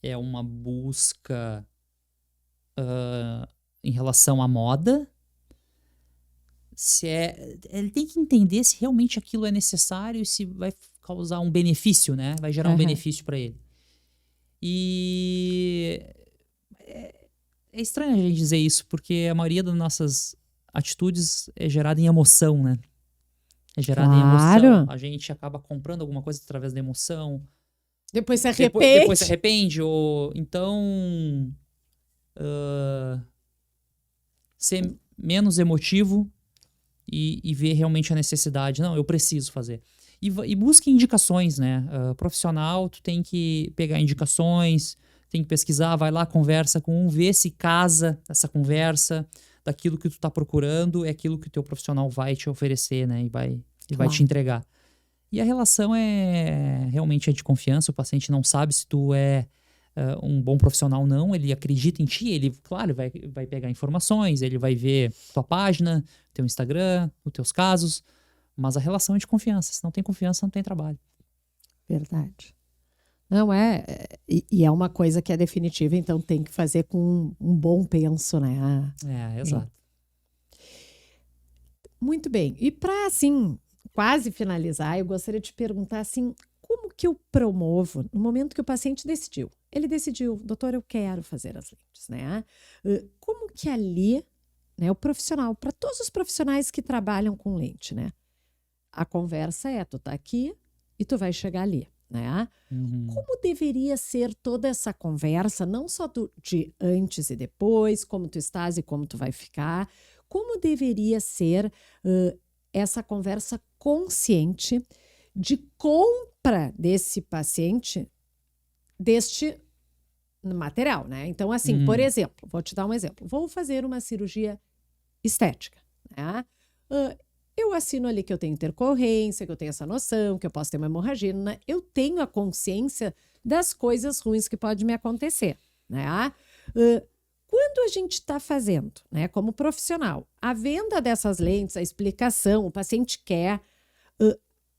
é uma busca em relação à moda. Ele tem que entender se realmente aquilo é necessário e se vai causar um benefício, né? Vai gerar um benefício para ele. E É estranho a gente dizer isso, porque a maioria das nossas atitudes é gerada em emoção, né? É gerada em emoção. Claro. A gente acaba comprando alguma coisa através da emoção. Depois se Depois se arrepende. Ou então ser menos emotivo e ver realmente a necessidade. Não, eu preciso fazer. E busque indicações, né? Profissional, tu tem que pegar indicações, tem que pesquisar, vai lá, conversa com um, vê se casa essa conversa daquilo que tu tá procurando, é aquilo que o teu profissional vai te oferecer, né? E vai te entregar. E a relação realmente é de confiança, o paciente não sabe se tu é um bom profissional ou não, ele acredita em ti, ele, claro, vai pegar informações, ele vai ver tua página, teu Instagram, os teus casos, mas a relação é de confiança. Se não tem confiança, não tem trabalho. Verdade. Não e é uma coisa que é definitiva, então tem que fazer com um bom penso, né? Exato. Muito bem. E para, assim, quase finalizar, eu gostaria de te perguntar, assim, como que eu promovo no momento que o paciente decidiu? Ele decidiu, doutor, eu quero fazer as lentes, né? Como que ali, né, o profissional, para todos os profissionais que trabalham com lente, né? A conversa tu tá aqui e tu vai chegar ali, né? Uhum. Como deveria ser toda essa conversa, não só de antes e depois, como tu estás e como tu vai ficar, como deveria ser essa conversa consciente de compra desse paciente, deste material, né? Então, assim, por exemplo, vou te dar um exemplo. Vou fazer uma cirurgia estética, né? Eu assino ali que eu tenho intercorrência, que eu tenho essa noção, que eu posso ter uma hemorragia, né? Eu tenho a consciência das coisas ruins que podem me acontecer, né? Quando a gente está fazendo, né, como profissional, a venda dessas lentes, a explicação, o paciente quer,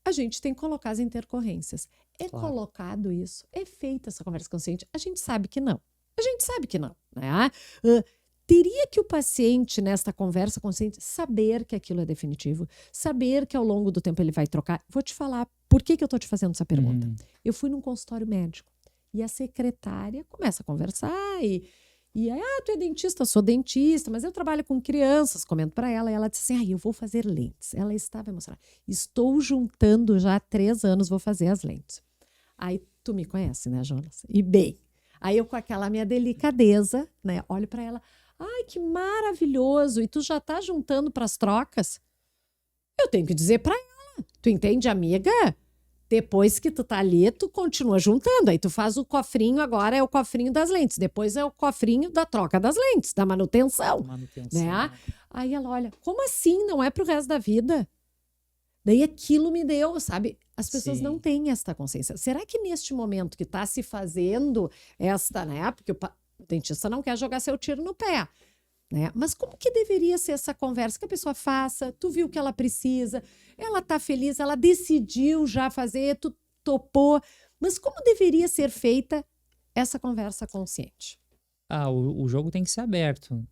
a gente tem que colocar as intercorrências. É Claro. colocado isso? É feita essa conversa consciente? A gente sabe que não. A gente sabe que não, né? Teria que o paciente, nesta conversa consciente, saber que aquilo é definitivo, saber que ao longo do tempo ele vai trocar. Vou te falar por que eu estou te fazendo essa pergunta. Eu fui num consultório médico e a secretária começa a conversar e aí, tu é dentista? Eu sou dentista, mas eu trabalho com crianças, comento para ela, e ela disse assim, eu vou fazer lentes. Ela estava emocionada. Estou juntando já há 3 anos, vou fazer as lentes. Aí tu me conhece, né, Jonas? E bem, aí eu com aquela minha delicadeza, né, olho para ela, ai, que maravilhoso, e tu já tá juntando para as trocas? Eu tenho que dizer para ela, tu entende, amiga? Depois que tu tá ali, tu continua juntando. Aí tu faz o cofrinho, agora é o cofrinho das lentes. Depois é o cofrinho da troca das lentes, da manutenção. Né? Aí ela olha, como assim? Não é pro resto da vida? Daí aquilo me deu, sabe? As pessoas não têm esta consciência. Será que neste momento que tá se fazendo esta, né? Porque o dentista não quer jogar seu tiro no pé. Né? Mas como que deveria ser essa conversa? Que a pessoa faça, tu viu o que ela precisa, ela tá feliz, ela decidiu já fazer, tu topou. Mas como deveria ser feita essa conversa consciente? O jogo tem que ser aberto.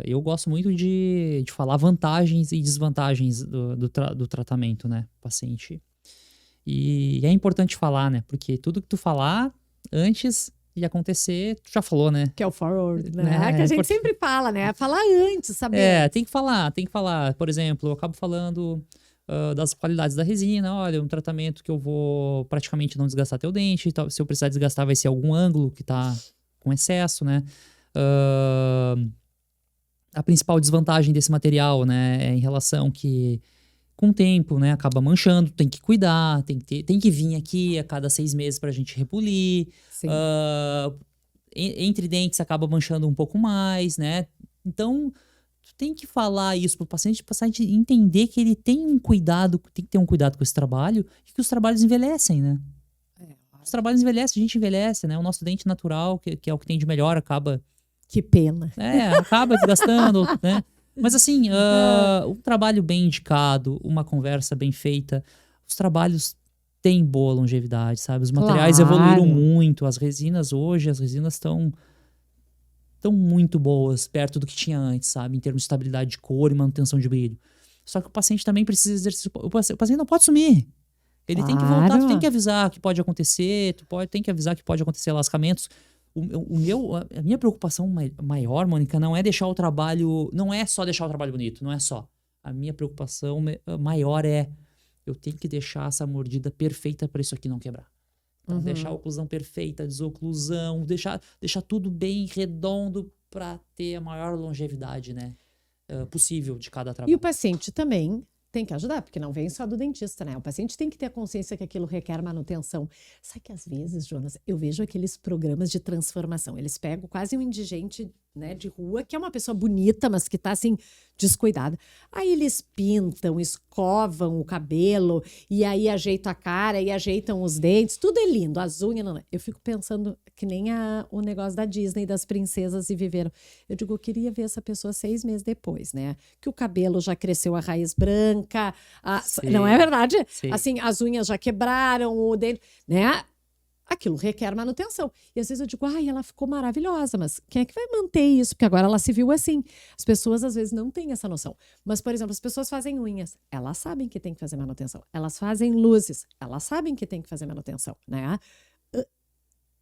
Eu gosto muito de falar vantagens e desvantagens do tratamento, né, paciente. E é importante falar, né, porque tudo que tu falar antes de acontecer, tu já falou, né? Que é o forward, né? Que a gente sempre fala, né? Falar antes, saber. Tem que falar. Por exemplo, eu acabo falando das qualidades da resina. Olha, um tratamento que eu vou praticamente não desgastar teu dente. Se eu precisar desgastar, vai ser algum ângulo que tá com excesso, né? A principal desvantagem desse material, né, é em relação que com o tempo, né, acaba manchando, tem que cuidar, tem que vir aqui a cada 6 meses pra gente repolir. Entre dentes acaba manchando um pouco mais, né? Então, tu tem que falar isso pro paciente entender que ele tem que ter um cuidado com esse trabalho e que os trabalhos envelhecem, né? Os trabalhos envelhecem, a gente envelhece, né? O nosso dente natural, que é o que tem de melhor, acaba... Que pena. Acaba desgastando, né? Mas assim, um trabalho bem indicado, uma conversa bem feita, os trabalhos têm boa longevidade, sabe? Os materiais evoluíram muito, as resinas estão muito boas, perto do que tinha antes, sabe? Em termos de estabilidade de cor e manutenção de brilho. Só que o paciente também precisa exercer, o paciente não pode sumir. Ele tem que voltar, tu tem que avisar que pode acontecer, tem que avisar que pode acontecer lascamentos. A minha preocupação maior, Mônica, não é deixar o trabalho... Não é só deixar o trabalho bonito, não é só. A minha preocupação maior é... Eu tenho que deixar essa mordida perfeita para isso aqui não quebrar. Então, deixar a oclusão perfeita, a desoclusão, deixar tudo bem redondo para ter a maior longevidade, né, possível de cada trabalho. E o paciente também tem que ajudar, porque não vem só do dentista, né? O paciente tem que ter a consciência que aquilo requer manutenção. Sabe que às vezes, Jonas, eu vejo aqueles programas de transformação. Eles pegam quase um indigente, né, de rua, que é uma pessoa bonita, mas que tá assim, descuidada. Aí eles pintam, escovam o cabelo, e aí ajeitam a cara, e ajeitam os dentes, tudo é lindo, as unhas, não. Eu fico pensando que nem o negócio da Disney, das princesas e viveram. Eu digo, eu queria ver essa pessoa 6 meses depois, né? Que o cabelo já cresceu a raiz branca, não é verdade? Sim. Assim, as unhas já quebraram, o dente, né? Aquilo requer manutenção. E às vezes eu digo, ela ficou maravilhosa, mas quem é que vai manter isso? Porque agora ela se viu assim. As pessoas às vezes não têm essa noção. Mas, por exemplo, as pessoas fazem unhas, elas sabem que tem que fazer manutenção. Elas fazem luzes, elas sabem que tem que fazer manutenção, né?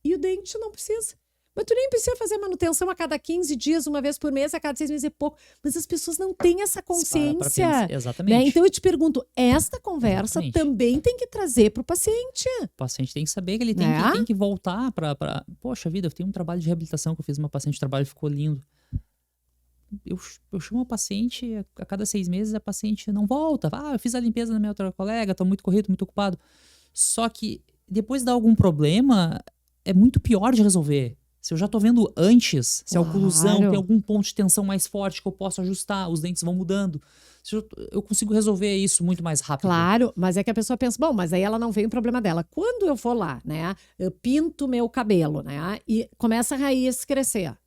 E o dente não precisa. Mas tu nem precisa fazer manutenção a cada 15 dias, uma vez por mês, a cada 6 meses é pouco. Mas as pessoas não têm essa consciência. Exatamente. Né? Então eu te pergunto, esta conversa Exatamente. também tem que trazer para o paciente. O paciente tem que saber que ele tem que voltar para... Poxa vida, eu tenho um trabalho de reabilitação que eu fiz uma paciente de trabalho e ficou lindo. Eu chamo a paciente, a cada 6 meses a paciente não volta. Eu fiz a limpeza da minha outra colega, tô muito corrido, muito ocupado. Só que depois dá algum problema, é muito pior de resolver. Se eu já tô vendo antes, se a oclusão tem algum ponto de tensão mais forte que eu posso ajustar, os dentes vão mudando. Eu consigo resolver isso muito mais rápido. Claro, mas é que a pessoa pensa, bom, mas aí ela não vê o problema dela. Quando eu vou lá, né, eu pinto meu cabelo, né, e começa a raiz crescer.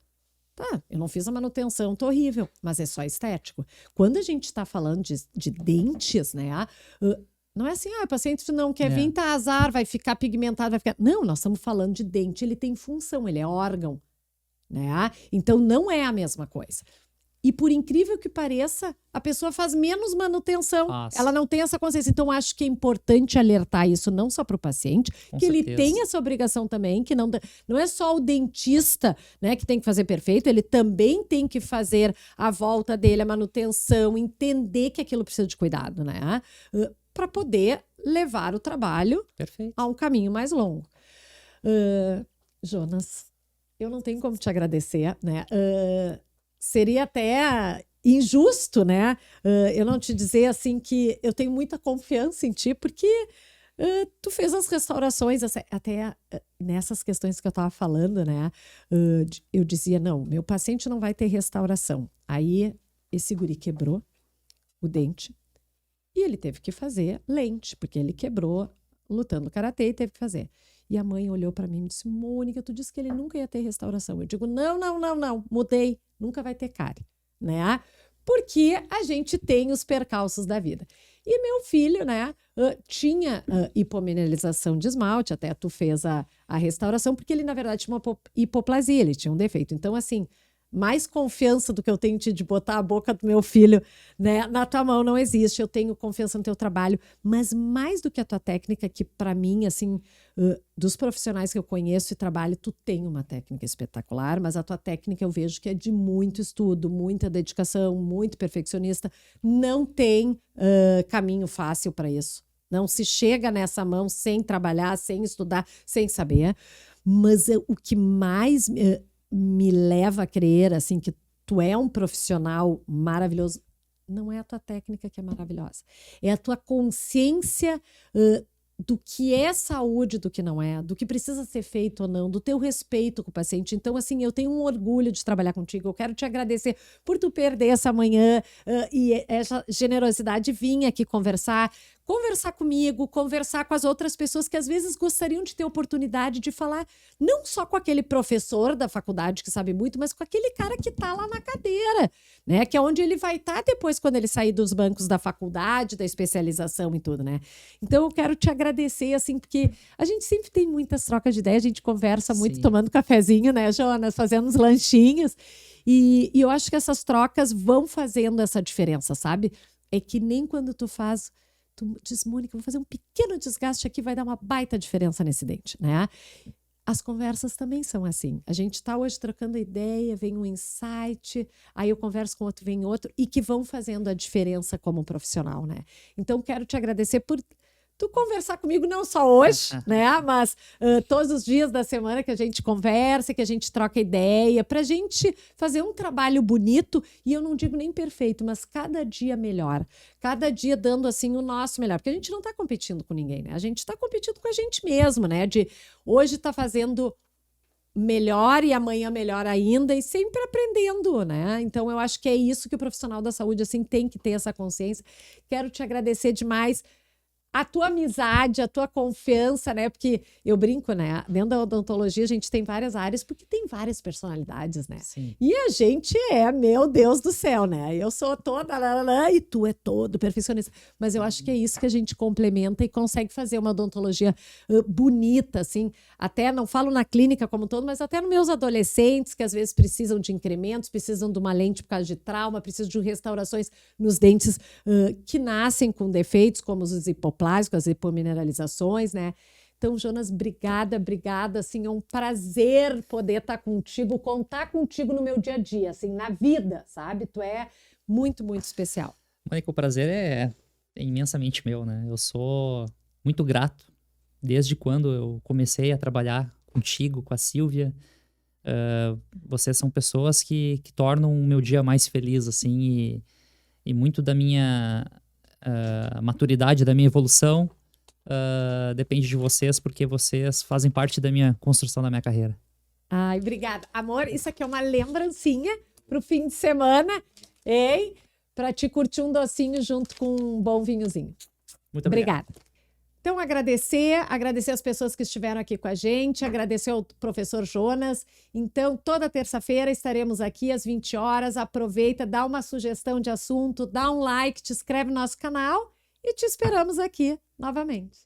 Tá, eu não fiz a manutenção, tô horrível, mas é só estético. Quando a gente tá falando de dentes, né, não é assim, o paciente não quer vir, tá azar, vai ficar pigmentado, vai ficar... Não, nós estamos falando de dente, ele tem função, ele é órgão, né? Então não é a mesma coisa. E por incrível que pareça, a pessoa faz menos manutenção. Ela não tem essa consciência. Então, acho que é importante alertar isso não só para o paciente, que ele tem essa obrigação também, que não é só o dentista, né, que tem que fazer perfeito, ele também tem que fazer a volta dele, a manutenção, entender que aquilo precisa de cuidado, né? Para poder levar o trabalho a um caminho mais longo. Jonas, eu não tenho como te agradecer, né? Seria até injusto, né? Eu não te dizer assim que eu tenho muita confiança em ti, porque tu fez as restaurações, até nessas questões que eu estava falando, né? Eu dizia, não, meu paciente não vai ter restauração. Aí esse guri quebrou o dente e ele teve que fazer lente, porque ele quebrou lutando karatê e teve que fazer. E a mãe olhou para mim e disse, Mônica, tu disse que ele nunca ia ter restauração. Eu digo, não, mudei, nunca vai ter cárie, né? Porque a gente tem os percalços da vida. E meu filho, né, tinha hipomineralização de esmalte, até tu fez a restauração, porque ele, na verdade, tinha uma hipoplasia, ele tinha um defeito. Então, assim, mais confiança do que eu tenho de botar a boca do meu filho, né, na tua mão não existe. Eu tenho confiança no teu trabalho, mas mais do que a tua técnica, que para mim, assim, dos profissionais que eu conheço e trabalho, tu tem uma técnica espetacular, mas a tua técnica eu vejo que é de muito estudo, muita dedicação, muito perfeccionista. Não tem caminho fácil para isso. Não se chega nessa mão sem trabalhar, sem estudar, sem saber. Mas o que mais me leva a crer, assim, que tu é um profissional maravilhoso, não é a tua técnica que é maravilhosa. É a tua consciência do que é saúde, do que não é, do que precisa ser feito ou não, do teu respeito com o paciente. Então, assim, eu tenho um orgulho de trabalhar contigo. Eu quero te agradecer por tu perder essa manhã e essa generosidade vir aqui conversar comigo, conversar com as outras pessoas que às vezes gostariam de ter oportunidade de falar não só com aquele professor da faculdade que sabe muito, mas com aquele cara que tá lá na cadeira, né? Que é onde ele vai estar depois quando ele sair dos bancos da faculdade, da especialização e tudo, né? Então eu quero te agradecer, assim, porque a gente sempre tem muitas trocas de ideias, a gente conversa muito tomando cafezinho, né, Jonas? Fazendo uns lanchinhos. E eu acho que essas trocas vão fazendo essa diferença, sabe? É que nem quando tu faz... Tu diz, Mônica, vou fazer um pequeno desgaste aqui, vai dar uma baita diferença nesse dente, né? as conversas também são assim. A gente está hoje trocando ideia, vem um insight, aí eu converso com outro, vem outro, e que vão fazendo a diferença como profissional, né? Então, quero te agradecer por tu conversar comigo, não só hoje, né? Mas todos os dias da semana que a gente conversa, que a gente troca ideia, pra gente fazer um trabalho bonito, e eu não digo nem perfeito, mas cada dia melhor. Cada dia dando, assim, o nosso melhor. Porque a gente não tá competindo com ninguém, né? A gente tá competindo com a gente mesmo, né? De hoje tá fazendo melhor e amanhã melhor ainda, e sempre aprendendo, né? Então, eu acho que é isso que o profissional da saúde, assim, tem que ter essa consciência. Quero te agradecer demais a tua amizade, a tua confiança, né? Porque eu brinco, né? Dentro da odontologia a gente tem várias áreas, porque tem várias personalidades, né? Sim. E a gente meu Deus do céu, né? Eu sou toda e tu é todo perfeccionista. Mas eu acho que é isso que a gente complementa e consegue fazer uma odontologia bonita, assim. Até, não falo na clínica como um todo, mas até nos meus adolescentes, que às vezes precisam de incrementos, precisam de uma lente por causa de trauma, precisam de restaurações nos dentes que nascem com defeitos, como os hipoplásticos, as hipomineralizações, né? Então, Jonas, obrigada, assim, é um prazer poder estar contigo, contar contigo no meu dia a dia, assim, na vida, sabe? Tu é muito, muito especial. Mônica, o prazer é imensamente meu, né? Eu sou muito grato desde quando eu comecei a trabalhar contigo, com a Sílvia. Vocês são pessoas que tornam o meu dia mais feliz, assim, e muito da minha maturidade, da minha evolução, depende de vocês, porque vocês fazem parte da minha construção da minha carreira. Ai, obrigada. Amor, isso aqui é uma lembrancinha pro fim de semana, hein? Pra te curtir um docinho junto com um bom vinhozinho. Muito obrigado. Obrigada. Então, agradecer as pessoas que estiveram aqui com a gente, agradecer ao professor Jonas. Então, toda terça-feira estaremos aqui às 20 horas. Aproveita, dá uma sugestão de assunto, dá um like, te inscreve no nosso canal e te esperamos aqui novamente.